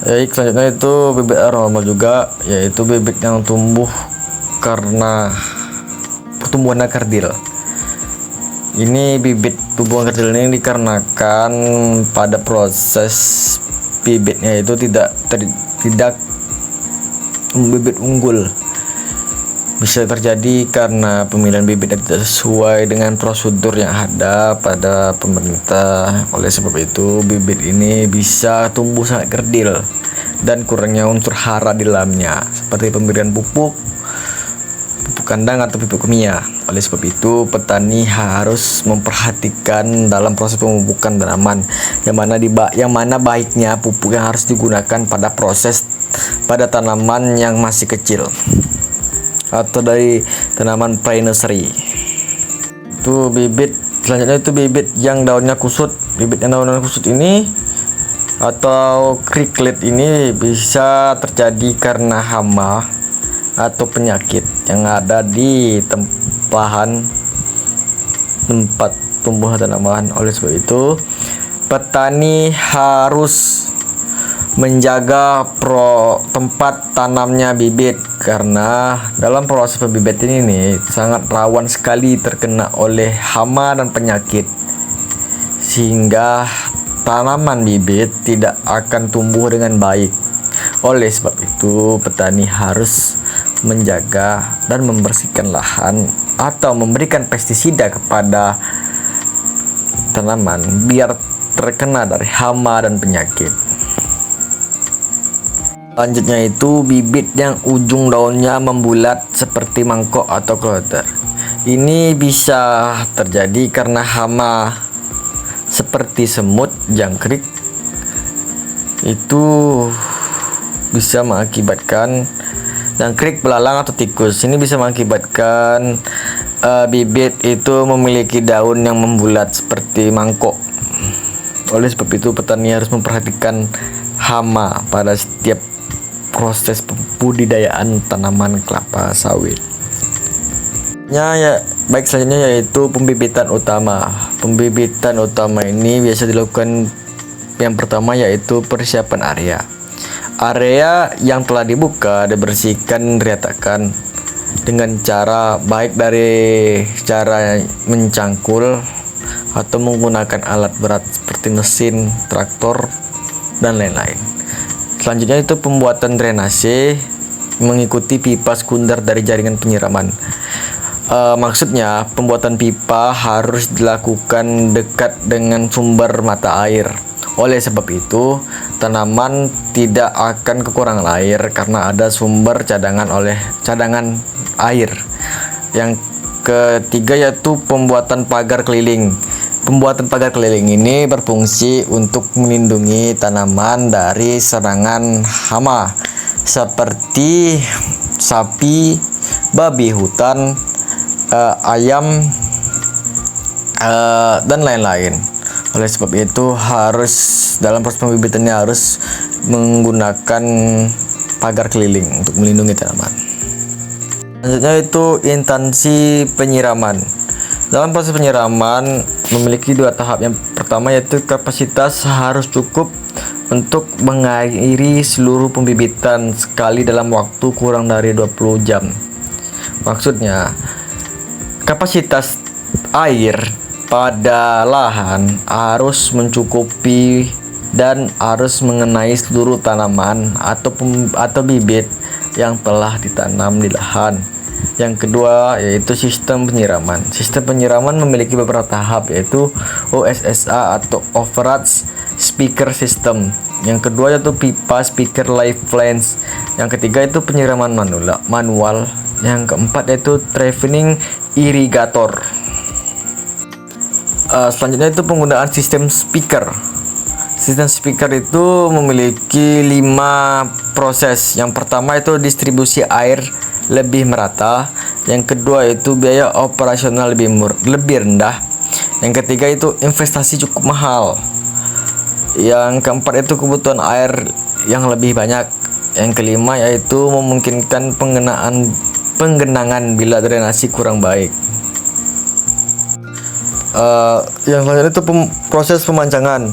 Baik, selanjutnya itu bibit abnormal juga, yaitu bibit yang tumbuh karena pertumbuhan kerdil. Ini bibit tumbuhan kerdil ini dikarenakan pada proses bibitnya itu tidak bibit unggul. Bisa terjadi karena pemilihan bibit yang tidak sesuai dengan prosedur yang ada pada pemerintah. Oleh sebab itu bibit ini bisa tumbuh sangat kerdil dan kurangnya unsur hara di dalamnya, seperti pemberian pupuk kandang atau pupuk kimia. Oleh sebab itu petani harus memperhatikan dalam proses pemupukan tanaman yang mana baiknya pupuk yang harus digunakan pada tanaman yang masih kecil atau dari tanaman pre-nursery. Itu bibit selanjutnya itu bibit yang daunnya kusut. Bibit yang daunnya kusut ini atau cricklet ini bisa terjadi karena hama atau penyakit yang ada di tempat tumbuhan tanaman. Oleh sebab itu petani harus menjaga tempat tanamnya bibit, karena dalam proses pembibitan ini sangat rawan sekali terkena oleh hama dan penyakit, sehingga tanaman bibit tidak akan tumbuh dengan baik. Oleh sebab itu petani harus menjaga dan membersihkan lahan atau memberikan pestisida kepada tanaman biar terkena dari hama dan penyakit. Selanjutnya itu bibit yang ujung daunnya membulat seperti mangkok atau kloter. Ini bisa terjadi karena hama seperti semut, jangkrik. Itu bisa mengakibatkan jangkrik, belalang atau tikus. Ini bisa mengakibatkan bibit itu memiliki daun yang membulat seperti mangkok. Oleh sebab itu petani harus memperhatikan hama pada setiap proses budidayaan tanaman kelapa sawit. Baik, selanjutnya yaitu pembibitan utama. Pembibitan utama ini biasa dilakukan yang pertama yaitu persiapan area. Area yang telah dibuka dibersihkan, diratakan dengan cara baik dari cara mencangkul atau menggunakan alat berat seperti mesin, traktor, dan lain-lain. Selanjutnya itu pembuatan drainase mengikuti pipa sekunder dari jaringan penyiraman. Maksudnya pembuatan pipa harus dilakukan dekat dengan sumber mata air. Oleh sebab itu tanaman tidak akan kekurangan air karena ada sumber cadangan air. Yang ketiga yaitu pembuatan pagar keliling. Pembuatan pagar keliling ini berfungsi untuk melindungi tanaman dari serangan hama seperti sapi, babi hutan, ayam, dan lain-lain. Oleh sebab itu harus dalam proses pembibitannya harus menggunakan pagar keliling untuk melindungi tanaman. Selanjutnya itu intensi penyiraman. Dalam proses penyiraman memiliki dua tahap. Yang pertama yaitu kapasitas harus cukup untuk mengairi seluruh pembibitan sekali dalam waktu kurang dari 20 jam. Maksudnya kapasitas air pada lahan harus mencukupi dan harus mengenai seluruh tanaman atau bibit yang telah ditanam di lahan. Yang kedua yaitu sistem penyiraman. Sistem penyiraman memiliki beberapa tahap yaitu OSSA atau Overarch Speaker System. Yang kedua yaitu pipa speaker live flange. Yang ketiga itu penyiraman manual. Yang keempat yaitu traveling irrigator. Selanjutnya itu penggunaan sistem speaker. Sistem speaker itu memiliki 5 proses. Yang pertama itu distribusi air lebih merata. Yang kedua itu biaya operasional lebih rendah. Yang ketiga itu investasi cukup mahal. Yang keempat itu kebutuhan air yang lebih banyak. Yang kelima yaitu memungkinkan penggenangan bila drainasi kurang baik. Yang selanjutnya itu proses pemancangan.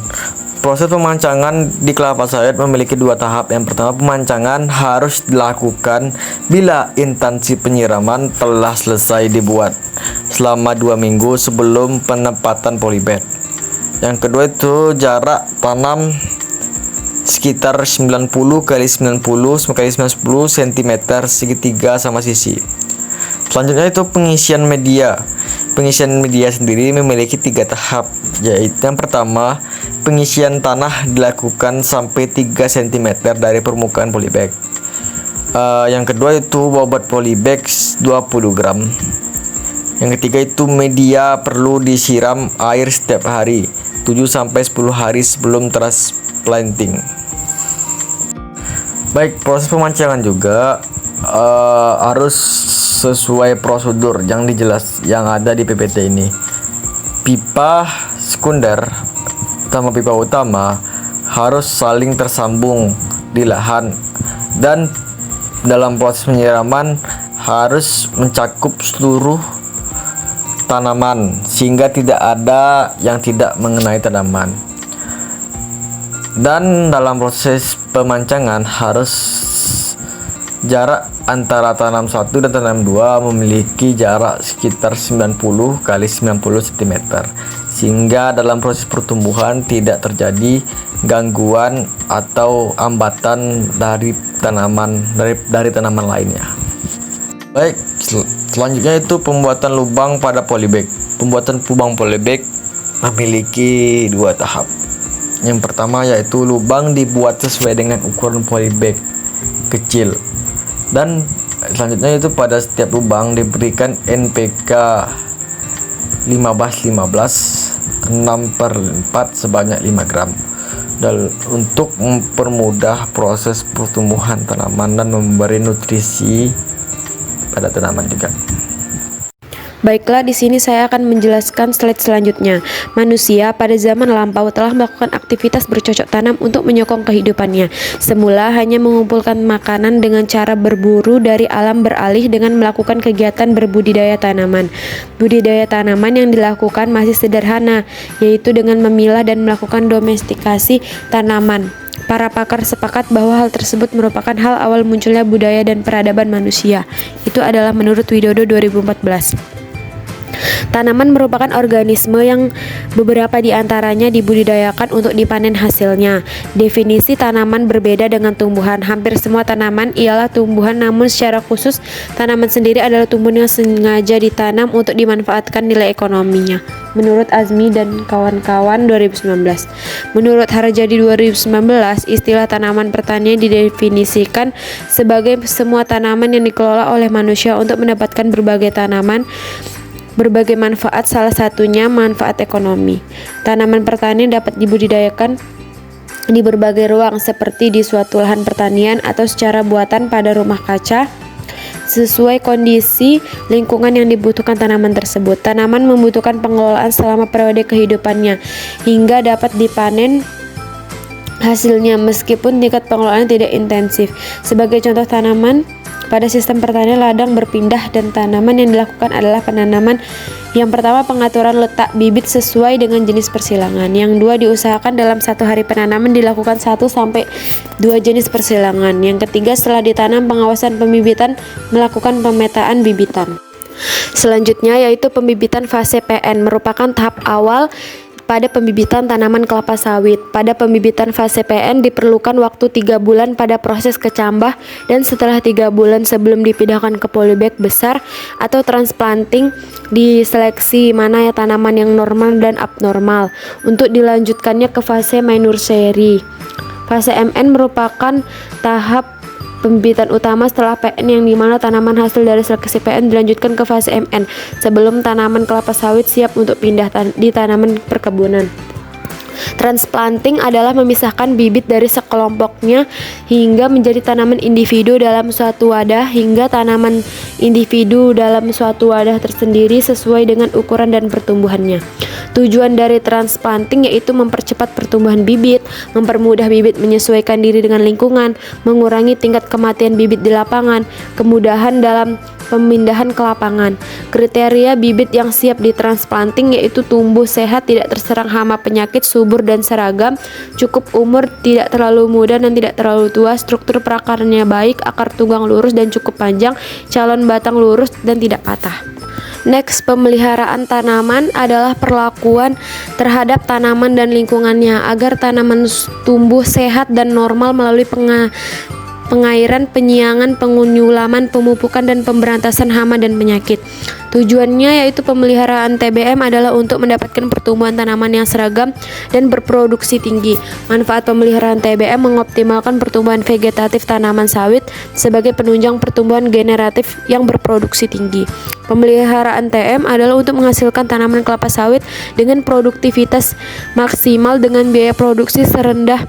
Proses pemancangan di kelapa sawit memiliki 2 tahap. Yang pertama, pemancangan harus dilakukan bila instansi penyiraman telah selesai dibuat selama 2 minggu sebelum penempatan polybag. Yang kedua itu jarak tanam sekitar 90 x 90 x 90 cm segitiga sama sisi. Selanjutnya itu pengisian media. Pengisian media sendiri memiliki 3 tahap, yaitu yang pertama, pengisian tanah dilakukan sampai 3 cm dari permukaan polybag. Yang kedua itu bobot polybag 20 gram. Yang ketiga itu media perlu disiram air setiap hari 7-10 hari sebelum transplanting. Baik, proses pemancangan juga harus sesuai prosedur yang ada di PPT ini. Pipa sekunder sama pipa utama harus saling tersambung di lahan, dan dalam proses penyiraman harus mencakup seluruh tanaman sehingga tidak ada yang tidak mengenai tanaman. Dan dalam proses pemancangan harus jarak antara tanam 1 dan tanam 2 memiliki jarak sekitar 90 x 90 cm sehingga dalam proses pertumbuhan tidak terjadi gangguan atau hambatan dari tanaman lainnya. Baik, selanjutnya itu pembuatan lubang pada polybag. Pembuatan lubang polybag memiliki 2 tahap. Yang pertama yaitu lubang dibuat sesuai dengan ukuran polybag kecil, dan selanjutnya itu pada setiap lubang diberikan NPK 15-15 6/4 sebanyak 5 gram dan untuk mempermudah proses pertumbuhan tanaman dan memberi nutrisi pada tanaman juga. Baiklah, di sini saya akan menjelaskan slide selanjutnya. Manusia pada zaman lampau telah melakukan aktivitas bercocok tanam untuk menyokong kehidupannya. Semula hanya mengumpulkan makanan dengan cara berburu dari alam, beralih dengan melakukan kegiatan berbudidaya tanaman. Budidaya tanaman yang dilakukan masih sederhana, yaitu dengan memilah dan melakukan domestikasi tanaman. Para pakar sepakat bahwa hal tersebut merupakan hal awal munculnya budaya dan peradaban manusia. Itu adalah menurut Widodo 2014. Tanaman merupakan organisme yang beberapa di antaranya dibudidayakan untuk dipanen hasilnya. Definisi tanaman berbeda dengan tumbuhan. Hampir semua tanaman ialah tumbuhan, namun secara khusus tanaman sendiri adalah tumbuhan yang sengaja ditanam untuk dimanfaatkan nilai ekonominya. Menurut Azmi dan kawan-kawan 2019. Menurut Harjadi 2019, istilah tanaman pertanian didefinisikan sebagai semua tanaman yang dikelola oleh manusia untuk mendapatkan berbagai manfaat, salah satunya manfaat ekonomi. Tanaman pertanian dapat dibudidayakan di berbagai ruang seperti di suatu lahan pertanian atau secara buatan pada rumah kaca sesuai kondisi lingkungan yang dibutuhkan tanaman tersebut. Tanaman membutuhkan pengelolaan selama periode kehidupannya hingga dapat dipanen hasilnya meskipun tingkat pengelolaan tidak intensif. Sebagai contoh tanaman pada sistem pertanian ladang berpindah dan tanaman yang dilakukan adalah penanaman. Yang pertama, pengaturan letak bibit sesuai dengan jenis persilangan. Yang dua, diusahakan dalam 1 hari penanaman dilakukan 1-2 jenis persilangan. Yang ketiga, setelah ditanam, pengawasan pembibitan, melakukan pemetaan bibitan. Selanjutnya yaitu pembibitan fase PN, merupakan tahap awal pada pembibitan tanaman kelapa sawit. Pada pembibitan fase PN diperlukan waktu 3 bulan pada proses kecambah, dan setelah 3 bulan sebelum dipindahkan ke polybag besar atau transplanting, diseleksi mana ya tanaman yang normal dan abnormal untuk dilanjutkannya ke fase nursery. Fase MN merupakan tahap pembibitan utama setelah PN, yang dimana tanaman hasil dari seleksi PN dilanjutkan ke fase MN sebelum tanaman kelapa sawit siap untuk pindah di tanaman perkebunan. Transplanting adalah memisahkan bibit dari sekelompoknya hingga menjadi tanaman individu dalam suatu wadah, hingga tanaman individu dalam suatu wadah tersendiri sesuai dengan ukuran dan pertumbuhannya. Tujuan dari transplanting yaitu mempercepat pertumbuhan bibit, mempermudah bibit menyesuaikan diri dengan lingkungan, mengurangi tingkat kematian bibit di lapangan, kemudahan dalam pemindahan ke lapangan. Kriteria bibit yang siap ditransplanting yaitu tumbuh sehat, tidak terserang hama penyakit, subur dan seragam, cukup umur, tidak terlalu muda dan tidak terlalu tua, struktur perakarnya baik, akar tunggang lurus dan cukup panjang, calon batang lurus dan tidak patah. Next, pemeliharaan tanaman adalah perlakuan terhadap tanaman dan lingkungannya agar tanaman tumbuh sehat dan normal melalui pengairan, penyiangan, penyulaman, pemupukan, dan pemberantasan hama dan penyakit. Tujuannya yaitu pemeliharaan TBM adalah untuk mendapatkan pertumbuhan tanaman yang seragam dan berproduksi tinggi. Manfaat pemeliharaan TBM mengoptimalkan pertumbuhan vegetatif tanaman sawit sebagai penunjang pertumbuhan generatif yang berproduksi tinggi. Pemeliharaan TM adalah untuk menghasilkan tanaman kelapa sawit dengan produktivitas maksimal dengan biaya produksi serendah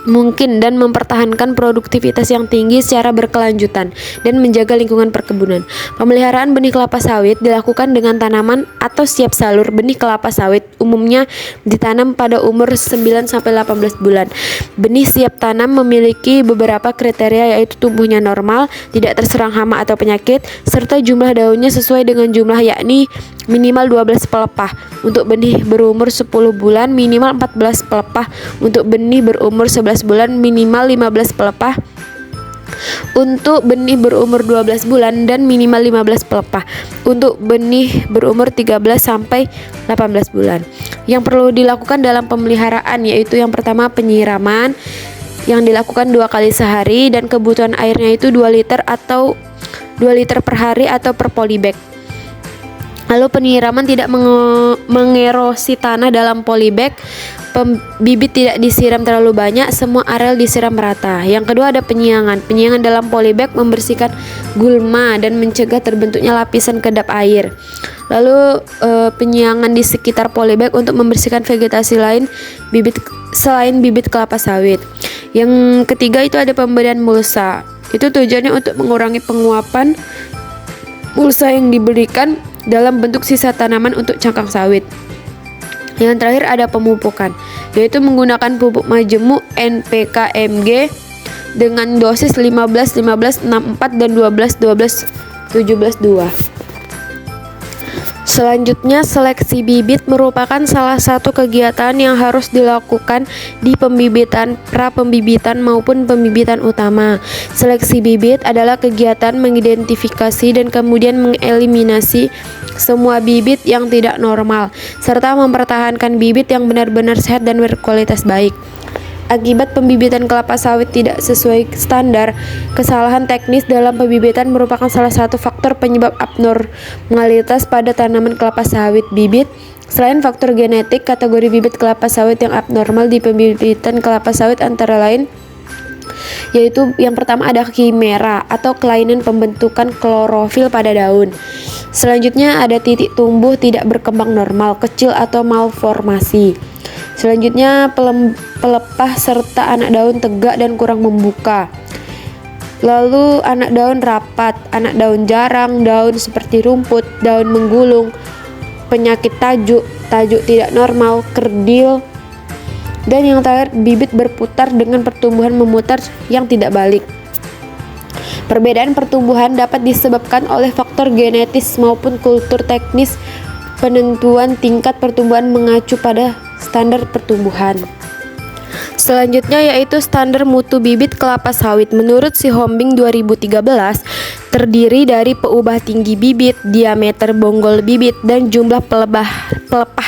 mungkin dan mempertahankan produktivitas yang tinggi secara berkelanjutan dan menjaga lingkungan perkebunan. Pemeliharaan benih kelapa sawit dilakukan dengan tanaman atau siap salur benih kelapa sawit umumnya ditanam pada umur 9-18 bulan. Benih siap tanam memiliki beberapa kriteria yaitu tumbuhnya normal, tidak terserang hama atau penyakit, serta jumlah daunnya sesuai dengan jumlah yakni minimal 12 pelepah. Untuk benih berumur 10 bulan minimal 14 pelepah. Untuk benih berumur 11 bulan minimal 15 pelepah. Untuk benih berumur 12 bulan dan minimal 15 pelepah. Untuk benih berumur 13 sampai 18 bulan. Yang perlu dilakukan dalam pemeliharaan yaitu yang pertama penyiraman yang dilakukan 2 kali sehari dan kebutuhan airnya itu 2 liter atau 2 liter per hari atau per polybag. Lalu penyiraman tidak mengerosi tanah dalam polybag. Bibit tidak disiram terlalu banyak, semua areal disiram merata. Yang kedua ada penyiangan. Penyiangan dalam polybag membersihkan gulma dan mencegah terbentuknya lapisan kedap air. Lalu penyiangan di sekitar polybag untuk membersihkan vegetasi lain selain bibit kelapa sawit. Yang ketiga itu ada pemberian mulsa. Itu tujuannya untuk mengurangi penguapan mulsa yang diberikan dalam bentuk sisa tanaman untuk cangkang sawit. Yang terakhir ada pemupukan, yaitu menggunakan pupuk majemuk NPK Mg dengan dosis 15, 15, 64 dan 12, 12, 17, 2. Selanjutnya, seleksi bibit merupakan salah satu kegiatan yang harus dilakukan di pembibitan, pra-pembibitan maupun pembibitan utama. Seleksi bibit adalah kegiatan mengidentifikasi dan kemudian mengeliminasi semua bibit yang tidak normal, serta mempertahankan bibit yang benar-benar sehat dan berkualitas baik. Akibat pembibitan kelapa sawit tidak sesuai standar, kesalahan teknis dalam pembibitan merupakan salah satu faktor penyebab abnormalitas pada tanaman kelapa sawit bibit. Selain faktor genetik, kategori bibit kelapa sawit yang abnormal di pembibitan kelapa sawit antara lain yaitu yang pertama ada kimera atau kelainan pembentukan klorofil pada daun. Selanjutnya ada titik tumbuh tidak berkembang normal, kecil atau malformasi. Selanjutnya pelepah serta anak daun tegak dan kurang membuka. Lalu anak daun rapat, anak daun jarang, daun seperti rumput, daun menggulung, penyakit tajuk tidak normal, kerdil. Dan yang terakhir bibit berputar dengan pertumbuhan memutar yang tidak balik. Perbedaan pertumbuhan dapat disebabkan oleh faktor genetis maupun kultur teknis. Penentuan tingkat pertumbuhan mengacu pada standar pertumbuhan. Selanjutnya yaitu standar mutu bibit kelapa sawit. Menurut Si Hombing 2013, terdiri dari peubah tinggi bibit, diameter bonggol bibit, dan jumlah pelepah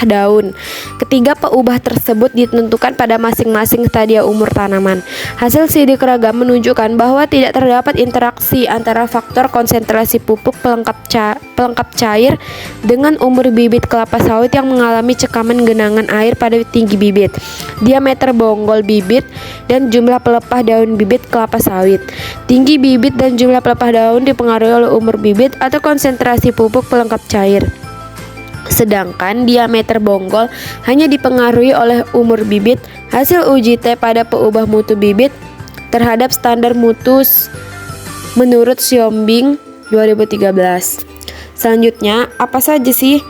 daun. Ketiga peubah tersebut ditentukan pada masing-masing stadia umur tanaman. Hasil sidik ragam menunjukkan bahwa tidak terdapat interaksi antara faktor konsentrasi pupuk pelengkap cair dengan umur bibit kelapa sawit yang mengalami cekaman genangan air pada tinggi bibit, diameter bonggol bibit, dan jumlah pelepah daun bibit kelapa sawit. Tinggi bibit dan jumlah pelepah daun dipengaruhi oleh umur bibit atau konsentrasi pupuk pelengkap cair. Sedangkan diameter bonggol hanya dipengaruhi oleh umur bibit. Hasil uji T pada peubah mutu bibit terhadap standar mutu menurut Siombing 2013. Selanjutnya, apa saja sih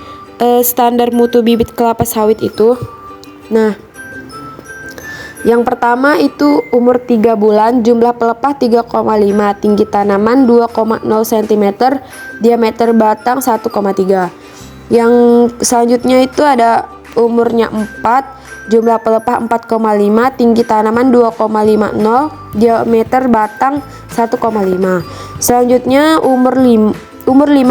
standar mutu bibit kelapa sawit itu? Nah, yang pertama itu umur 3 bulan, jumlah pelepah 3,5, tinggi tanaman 2,0 cm, diameter batang 1,3. Yang selanjutnya itu ada umurnya 4, jumlah pelepah 4,5, tinggi tanaman 2,50, diameter batang 1,5. Selanjutnya umur 5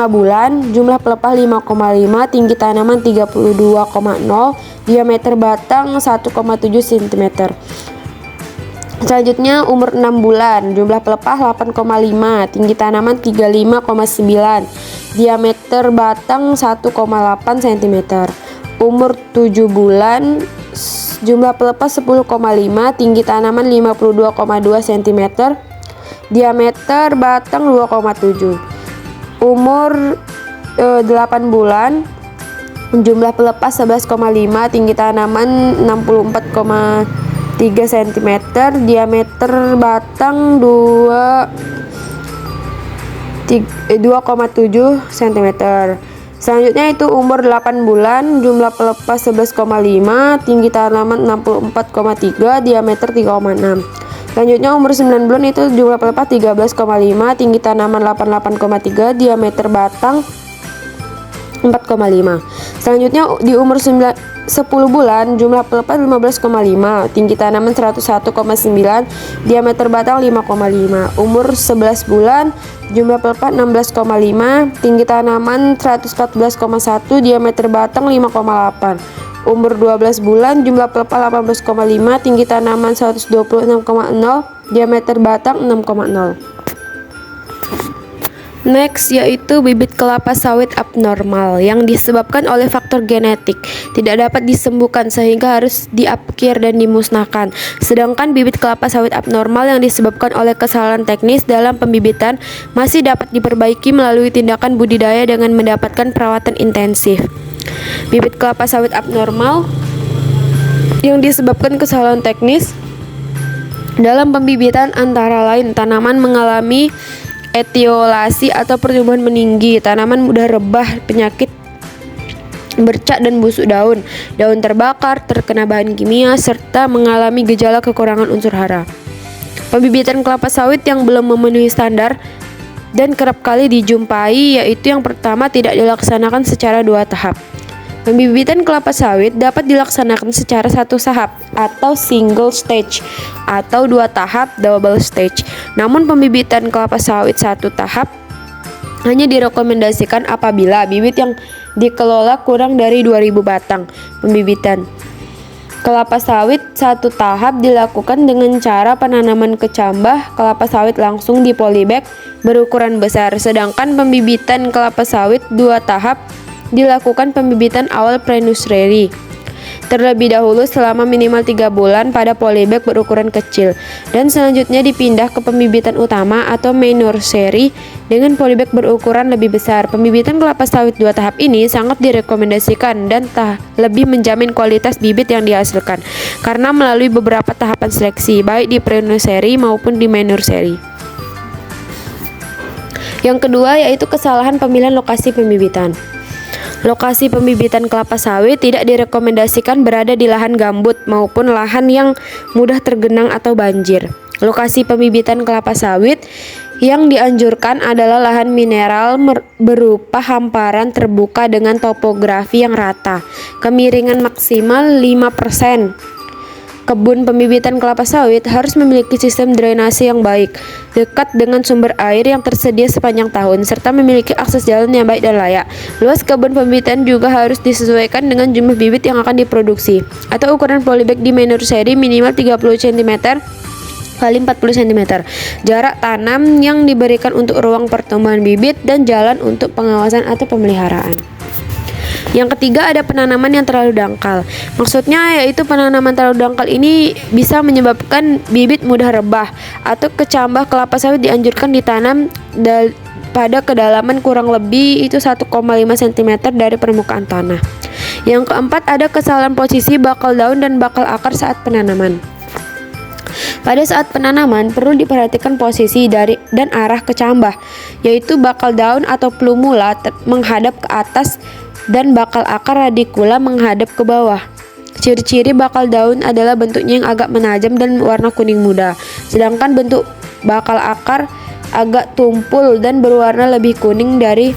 bulan, jumlah pelepah 5,5, tinggi tanaman 32,0, diameter batang 1,7 cm. Selanjutnya umur 6 bulan, jumlah pelepah 8,5, tinggi tanaman 35,9, diameter batang 1,8 cm. Umur 7 bulan, jumlah pelepah 10,5, tinggi tanaman 52,2 cm, diameter batang 2,7. Umur 8 bulan, jumlah pelepah 11,5, tinggi tanaman 64,3 cm, diameter batang 2,7 cm. Selanjutnya itu umur 8 bulan, jumlah pelepah 11,5, tinggi tanaman 64,3, diameter 3,6. Selanjutnya umur 9 bulan itu jumlah pelepah 13,5, tinggi tanaman 88,3, diameter batang 4,5. Selanjutnya di umur 10 bulan, jumlah pelepah 15,5, tinggi tanaman 101,9, diameter batang 5,5. Umur 11 bulan, jumlah pelepah 16,5, tinggi tanaman 114,1, diameter batang 5,8. Umur 12 bulan, jumlah pelepah 18,5, tinggi tanaman 126,0, diameter batang 6,0. Next yaitu bibit kelapa sawit abnormal yang disebabkan oleh faktor genetik, tidak dapat disembuhkan sehingga harus diapkir dan dimusnahkan. Sedangkan bibit kelapa sawit abnormal yang disebabkan oleh kesalahan teknis dalam pembibitan masih dapat diperbaiki melalui tindakan budidaya dengan mendapatkan perawatan intensif. Bibit kelapa sawit abnormal yang disebabkan kesalahan teknis dalam pembibitan antara lain tanaman mengalami etiolasi atau pertumbuhan meninggi, tanaman mudah rebah penyakit bercak dan busuk daun, daun terbakar, terkena bahan kimia, serta mengalami gejala kekurangan unsur hara. Pembibitan kelapa sawit yang belum memenuhi standar dan kerap kali dijumpai yaitu yang pertama tidak dilaksanakan secara 2 tahap. Pembibitan kelapa sawit dapat dilaksanakan secara 1 tahap atau single stage atau 2 tahap double stage. Namun pembibitan kelapa sawit 1 tahap hanya direkomendasikan apabila bibit yang dikelola kurang dari 2000 batang. Pembibitan kelapa sawit 1 tahap dilakukan dengan cara penanaman kecambah kelapa sawit langsung di polybag berukuran besar. Sedangkan pembibitan kelapa sawit 2 tahap dilakukan pembibitan awal pre-nursery terlebih dahulu selama minimal 3 bulan pada polybag berukuran kecil dan selanjutnya dipindah ke pembibitan utama atau main nursery dengan polybag berukuran lebih besar. Pembibitan kelapa sawit 2 tahap ini sangat direkomendasikan dan lebih menjamin kualitas bibit yang dihasilkan karena melalui beberapa tahapan seleksi baik di pre-nursery maupun di main nursery. Yang kedua yaitu kesalahan pemilihan lokasi pembibitan. Lokasi pembibitan kelapa sawit tidak direkomendasikan berada di lahan gambut maupun lahan yang mudah tergenang atau banjir. Lokasi pembibitan kelapa sawit yang dianjurkan adalah lahan mineral berupa hamparan terbuka dengan topografi yang rata, kemiringan maksimal 5%, kebun pembibitan kelapa sawit harus memiliki sistem drainase yang baik, dekat dengan sumber air yang tersedia sepanjang tahun, serta memiliki akses jalan yang baik dan layak. Luas kebun pembibitan juga harus disesuaikan dengan jumlah bibit yang akan diproduksi, atau ukuran polybag di nursery minimal 30 cm kali 40 cm. Jarak tanam yang diberikan untuk ruang pertumbuhan bibit dan jalan untuk pengawasan atau pemeliharaan. Yang ketiga, ada penanaman yang terlalu dangkal. Maksudnya yaitu penanaman terlalu dangkal ini bisa menyebabkan bibit mudah rebah, atau kecambah kelapa sawit dianjurkan ditanam pada kedalaman kurang lebih itu 1,5 cm dari permukaan tanah. Yang keempat, ada kesalahan posisi bakal daun dan bakal akar saat penanaman. Pada saat penanaman perlu diperhatikan posisi dan arah kecambah, yaitu bakal daun atau plumula menghadap ke atas dan bakal akar radicula menghadap ke bawah. Ciri-ciri bakal daun adalah bentuknya yang agak menajam dan warna kuning muda, sedangkan bentuk bakal akar agak tumpul dan berwarna lebih kuning dari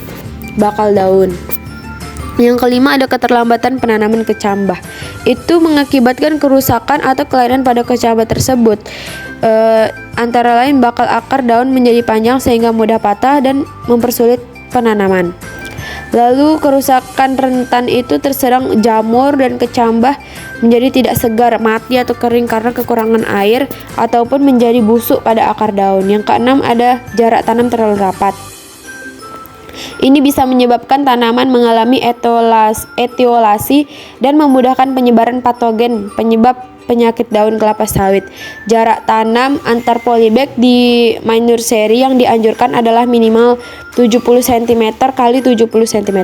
bakal daun. Yang kelima, ada keterlambatan penanaman kecambah. Itu mengakibatkan kerusakan atau kelainan pada kecambah tersebut. Antara lain bakal akar daun menjadi panjang sehingga mudah patah dan mempersulit penanaman. Lalu kerusakan rentan itu terserang jamur dan kecambah menjadi tidak segar, mati atau kering karena kekurangan air, ataupun menjadi busuk pada akar daun. Yang keenam, ada jarak tanam terlalu rapat. Ini bisa menyebabkan tanaman mengalami etiolasi dan memudahkan penyebaran patogen penyebab penyakit daun kelapa sawit. Jarak tanam antar polybag di nursery yang dianjurkan adalah minimal 70 cm kali 70 cm.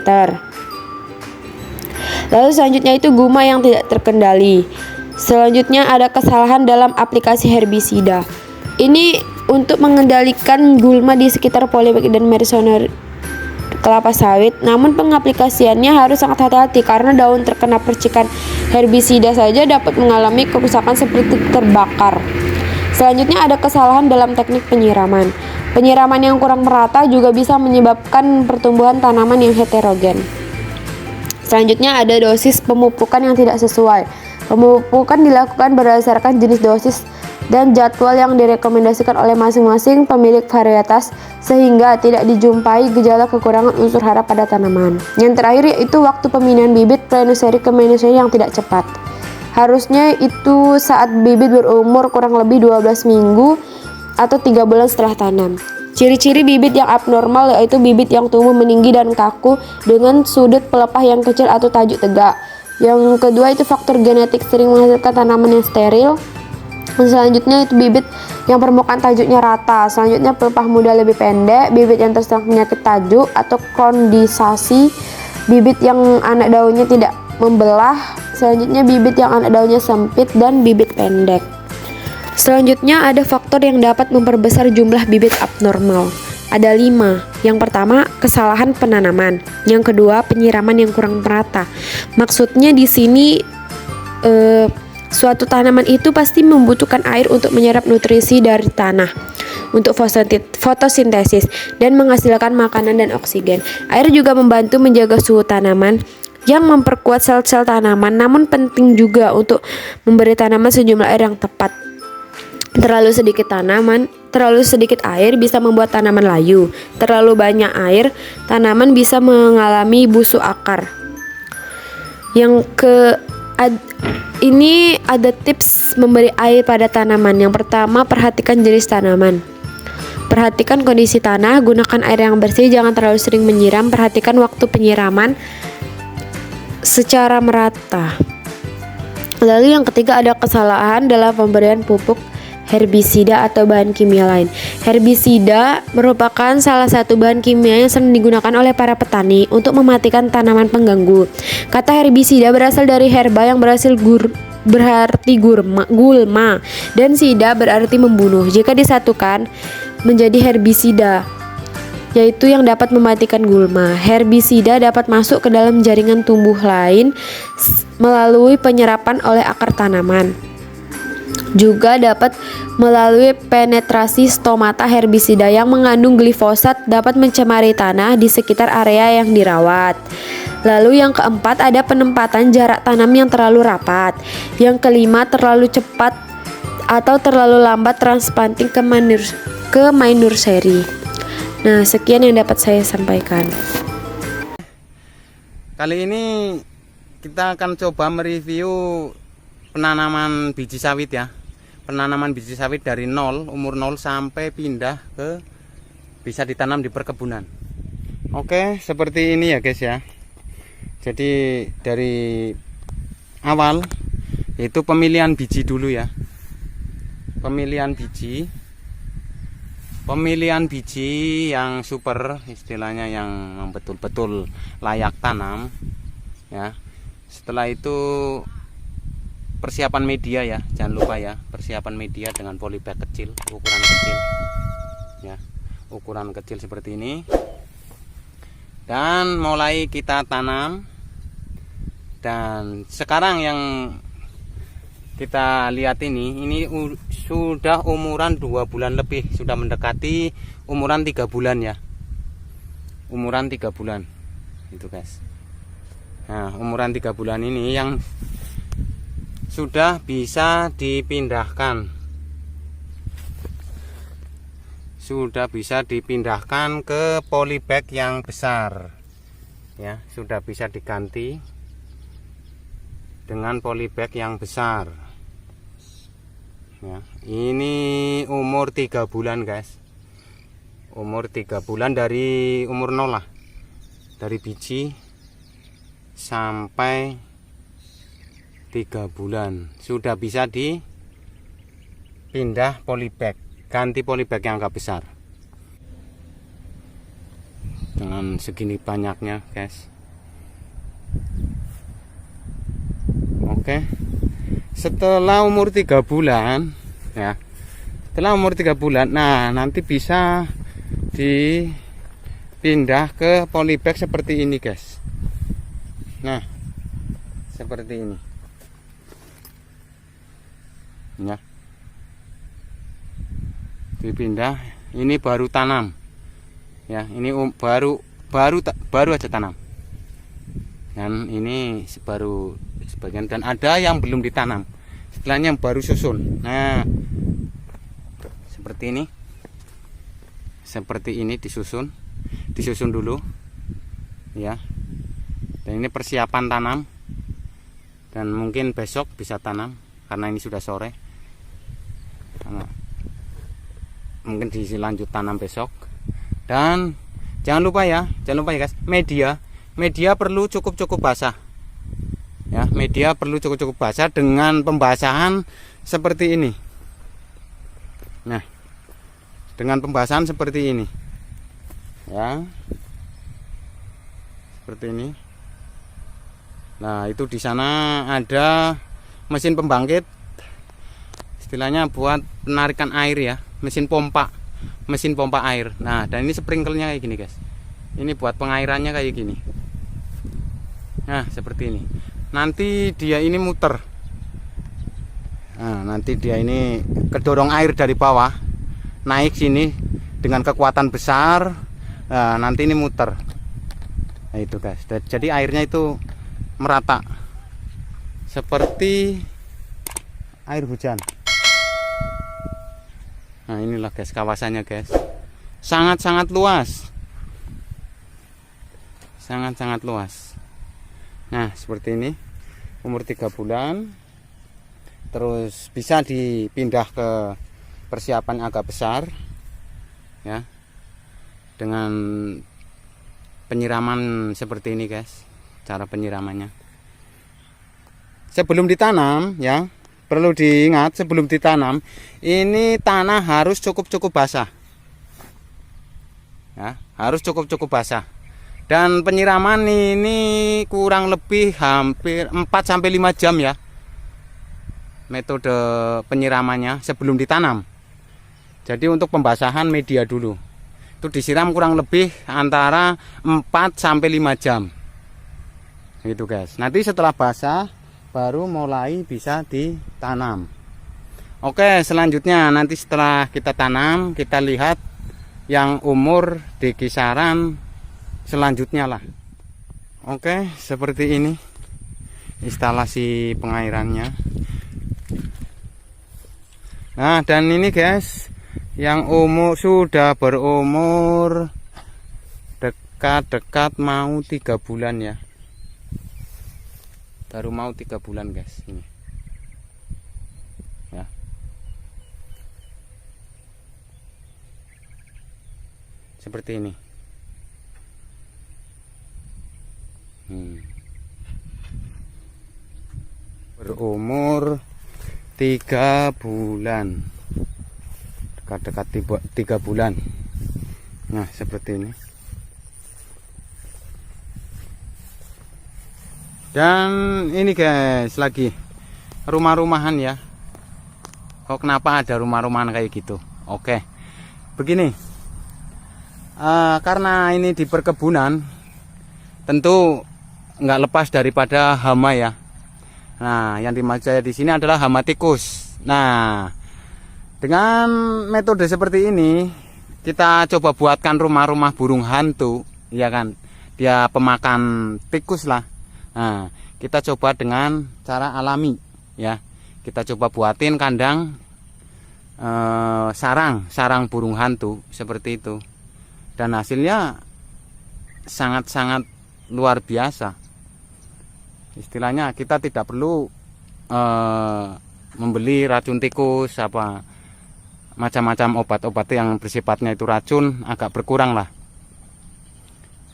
Lalu selanjutnya itu guma yang tidak terkendali. Selanjutnya ada kesalahan dalam aplikasi herbisida. Ini untuk mengendalikan gulma di sekitar polybag dan nursery kelapa sawit, namun pengaplikasiannya harus sangat hati-hati karena daun terkena percikan herbisida saja dapat mengalami kerusakan seperti terbakar. Selanjutnya ada kesalahan dalam teknik penyiraman. Penyiraman yang kurang merata juga bisa menyebabkan pertumbuhan tanaman yang heterogen. Selanjutnya ada dosis pemupukan yang tidak sesuai. Pemupukan dilakukan berdasarkan jenis dosis dan jadwal yang direkomendasikan oleh masing-masing pemilik varietas, sehingga tidak dijumpai gejala kekurangan unsur hara pada tanaman. Yang terakhir yaitu waktu pemindahan bibit pre-nursery ke nursery yang tidak cepat. Harusnya itu saat bibit berumur kurang lebih 12 minggu atau 3 bulan setelah tanam. Ciri-ciri bibit yang abnormal yaitu bibit yang tumbuh meninggi dan kaku dengan sudut pelepah yang kecil atau tajuk tegak. Yang kedua itu faktor genetik sering menghasilkan tanaman yang steril. Selanjutnya itu bibit yang permukaan tajuknya rata. Selanjutnya pelepah muda lebih pendek, bibit yang terserang penyakit tajuk atau kondisasi, bibit yang anak daunnya tidak membelah. Selanjutnya bibit yang anak daunnya sempit dan bibit pendek. Selanjutnya ada faktor yang dapat memperbesar jumlah bibit abnormal. Ada 5. Yang pertama, kesalahan penanaman. Yang kedua, penyiraman yang kurang merata. Maksudnya di sini suatu tanaman itu pasti membutuhkan air untuk menyerap nutrisi dari tanah untuk fotosintesis dan menghasilkan makanan dan oksigen. Air juga membantu menjaga suhu tanaman yang memperkuat sel-sel tanaman, namun penting juga untuk memberi tanaman sejumlah air yang tepat. Terlalu sedikit air bisa membuat tanaman layu. Terlalu banyak air, tanaman bisa mengalami busuk akar. Ini ada tips memberi air pada tanaman. Yang pertama, perhatikan jenis tanaman. Perhatikan kondisi tanah, gunakan air yang bersih, jangan terlalu sering menyiram. Perhatikan waktu penyiraman secara merata. Lalu yang ketiga, ada kesalahan dalam pemberian pupuk herbisida atau bahan kimia lain. Herbisida merupakan salah satu bahan kimia yang sering digunakan oleh para petani untuk mematikan tanaman pengganggu. Kata herbisida berasal dari herba yang berarti gulma dan sida berarti membunuh. Jika disatukan menjadi herbisida, yaitu yang dapat mematikan gulma. Herbisida dapat masuk ke dalam jaringan tumbuh lain melalui penyerapan oleh akar tanaman. Juga dapat melalui penetrasi stomata herbisida yang mengandung glifosat dapat mencemari tanah di sekitar area yang dirawat. Lalu yang keempat ada penempatan jarak tanam yang terlalu rapat. Yang kelima terlalu cepat atau terlalu lambat transplanting ke main nursery. Nah, sekian yang dapat saya sampaikan. Kali ini kita akan coba mereview penanaman biji sawit ya. Penanaman biji sawit dari umur 0 sampai pindah ke bisa ditanam di perkebunan. Oke, seperti ini ya guys ya. Jadi dari awal yaitu pemilihan biji dulu ya. Pemilihan biji yang super, istilahnya yang betul-betul layak tanam ya. Setelah itu persiapan media ya, jangan lupa ya, persiapan media dengan polybag kecil, ukuran kecil ya, ukuran kecil seperti ini. Dan mulai kita tanam. Dan sekarang yang kita lihat ini sudah umuran 2 bulan lebih, sudah mendekati umuran 3 bulan ya, umuran 3 bulan itu guys. Nah, umuran 3 bulan ini yang sudah bisa dipindahkan, ke polybag yang besar ya, sudah bisa diganti dengan polybag yang besar ya. Ini umur 3 bulan guys, umur 3 bulan dari umur 0 lah, dari biji sampai 3 bulan sudah bisa dipindah polybag, ganti polybag yang agak besar dengan segini banyaknya guys. Oke, setelah umur 3 bulan ya, nah nanti bisa dipindah ke polybag seperti ini guys. Nah, seperti ini ya, dipindah. Ini baru tanam ya, ini baru aja tanam, dan ini baru sebagian, dan ada yang belum ditanam, setelahnya yang baru susun. Nah, seperti ini disusun dulu ya. Dan ini persiapan tanam, dan mungkin besok bisa tanam karena ini sudah sore. Nah, mungkin dilanjut tanam besok. Dan jangan lupa ya guys, media perlu cukup basah ya, media perlu cukup basah dengan pembasahan seperti ini. Nah, dengan pembasahan seperti ini ya, seperti ini. Nah, itu di sana ada mesin pembangkit, istilahnya buat penarikan air ya, mesin pompa air. Nah, dan ini sprinklernya kayak gini guys, ini buat pengairannya kayak gini. Nah, seperti ini. Nanti dia ini muter. Nah, nanti dia ini kedorong air dari bawah naik sini dengan kekuatan besar. Nah, nanti ini muter. Nah, itu guys. Jadi airnya itu merata seperti air hujan. Nah, inilah guys kawasannya guys. Sangat-sangat luas. Sangat-sangat luas. Nah, seperti ini, umur 3 bulan, terus bisa dipindah ke persiapan agak besar ya, dengan penyiraman seperti ini guys, cara penyiramannya. Sebelum ditanam ya, perlu diingat, sebelum ditanam ini tanah harus cukup basah ya, harus cukup basah. Dan penyiraman ini kurang lebih hampir 4-5 jam ya, metode penyiramannya sebelum ditanam. Jadi untuk pembasahan media dulu itu disiram kurang lebih antara 4-5 jam gitu guys. Nanti setelah basah baru mulai bisa ditanam. Oke, selanjutnya nanti setelah kita tanam, kita lihat yang umur di kisaran selanjutnya lah. Oke, seperti ini instalasi pengairannya. Nah, dan ini guys, yang sudah berumur dekat-dekat mau 3 bulan ya. Baru mau 3 bulan guys ini. Ya. Seperti ini. Berumur 3 bulan, dekat-dekat 3 bulan. Nah, seperti ini. Dan ini guys, lagi rumah-rumahan ya. Kok kenapa ada rumah-rumahan kayak gitu? Oke, begini, karena ini di perkebunan, tentu nggak lepas daripada hama ya. Nah, yang dimaksud saya di sini adalah hama tikus. Nah, dengan metode seperti ini, kita coba buatkan rumah-rumah burung hantu, ya kan? Dia pemakan tikus lah. Nah, kita coba dengan cara alami, ya. Kita coba buatin kandang sarang burung hantu seperti itu. Dan hasilnya sangat-sangat luar biasa. Istilahnya kita tidak perlu membeli racun tikus apa macam-macam obat-obat yang bersifatnya itu racun, agak berkurang lah.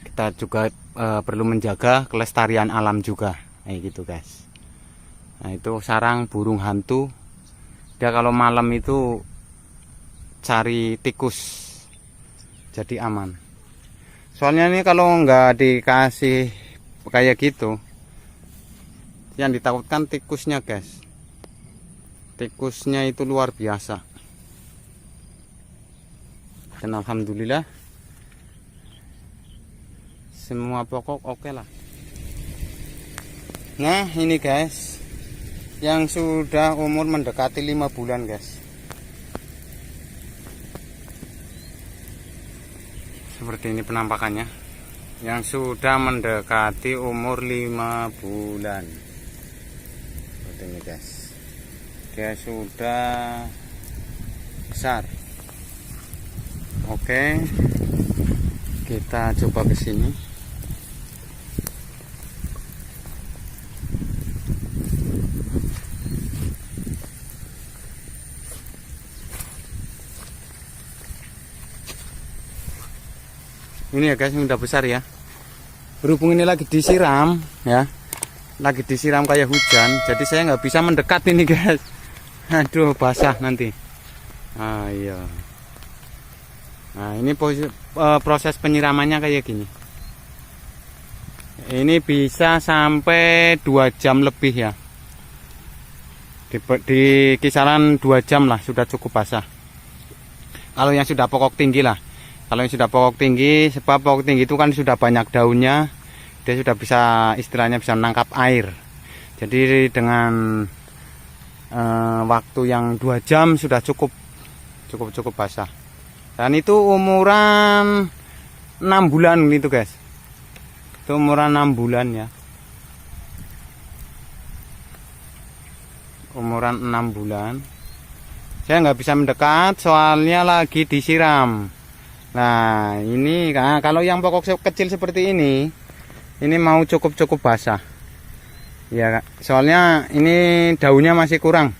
Kita juga perlu menjaga kelestarian alam juga, kayak gitu guys. Nah, itu sarang burung hantu. Dia kalau malam itu cari tikus, jadi aman. Soalnya ini kalau nggak dikasih kayak gitu, yang ditakutkan tikusnya guys. Tikusnya itu luar biasa. Dan alhamdulillah semua pokok oke lah. Nah, ini guys, yang sudah umur mendekati 5 bulan guys. Seperti ini penampakannya. Yang sudah mendekati umur 5 bulan. Seperti ini guys. Dia sudah besar. Oke. Kita coba ke sini. Ini ya guys, yang udah besar ya. Berhubung ini lagi disiram ya, lagi disiram kayak hujan, jadi saya nggak bisa mendekat ini guys. Aduh, basah nanti. Iya. Nah, ini proses penyiramannya kayak gini. Ini bisa sampai 2 jam lebih ya. Di kisaran 2 jam lah sudah cukup basah. Kalau yang sudah pokok tinggi lah. Kalau yang sudah pokok tinggi, sebab pokok tinggi itu kan sudah banyak daunnya, dia sudah bisa, istilahnya bisa menangkap air. Jadi dengan waktu yang 2 jam sudah cukup basah. Dan itu umuran 6 bulan gitu guys. Itu umuran 6 bulan ya. Umuran 6 bulan. Saya nggak bisa mendekat soalnya lagi disiram. Nah, ini kalau yang pokok kecil seperti ini mau cukup basah. Ya, soalnya ini daunnya masih kurang.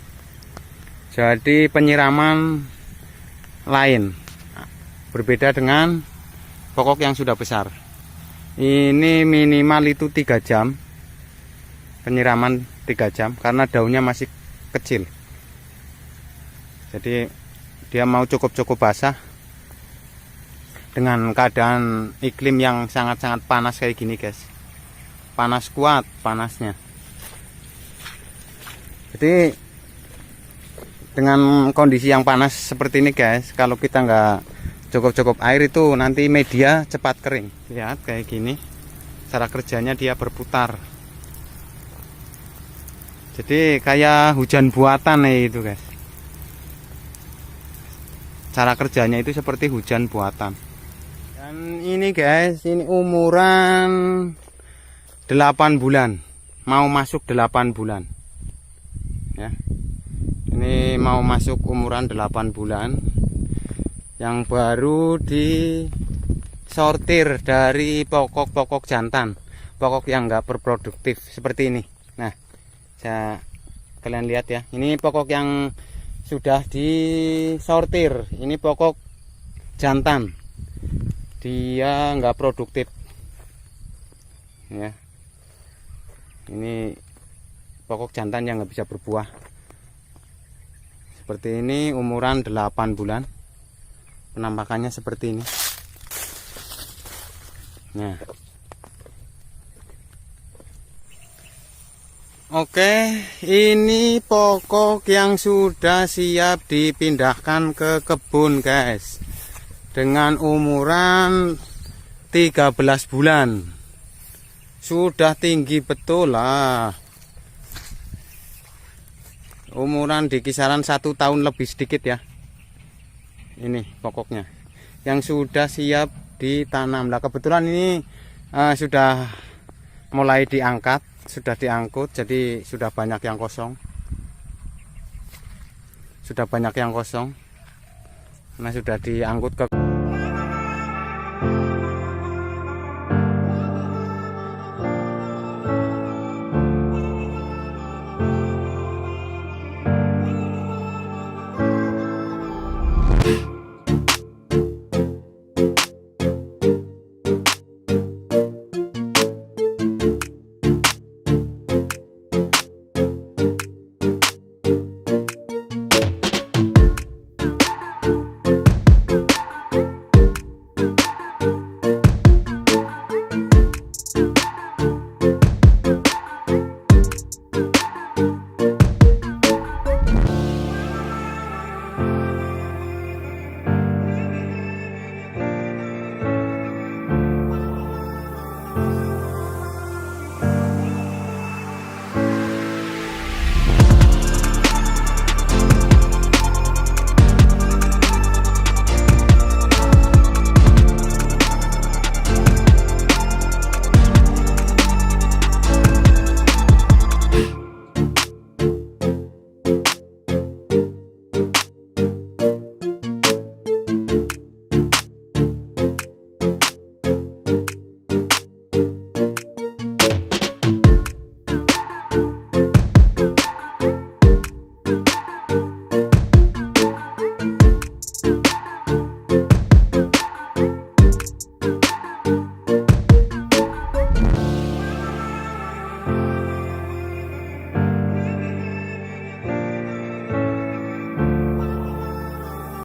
Jadi penyiraman lain. Berbeda dengan pokok yang sudah besar. Ini minimal itu 3 jam. Penyiraman 3 jam karena daunnya masih kecil. Jadi dia mau cukup basah. Dengan keadaan iklim yang sangat-sangat panas kayak gini guys. Panas kuat panasnya. Jadi dengan kondisi yang panas seperti ini guys, kalau kita nggak cukup air itu nanti media cepat kering. Lihat kayak gini. Cara kerjanya dia berputar. Jadi kayak hujan buatan nih itu guys. cara kerjanya itu seperti hujan buatan. Dan ini guys, ini umuran 8 bulan, mau masuk 8 bulan ya. Ini mau masuk umuran 8 bulan, yang baru disortir dari pokok-pokok jantan, pokok yang enggak berproduktif seperti ini. Nah, kalian lihat ya, ini pokok yang sudah disortir, ini pokok jantan, dia enggak produktif ya. Ini pokok jantan yang nggak bisa berbuah. Seperti ini, umuran 8 bulan. Penampakannya seperti ini. Nah. Oke, ini pokok yang sudah siap dipindahkan ke kebun, guys. Dengan umuran 13 bulan. Sudah tinggi betul lah. Umuran di kisaran 1 tahun lebih sedikit ya. Ini pokoknya yang sudah siap ditanam. Nah, kebetulan ini sudah mulai diangkat, sudah diangkut, jadi sudah banyak yang kosong. Sudah banyak yang kosong. Nah, sudah diangkut ke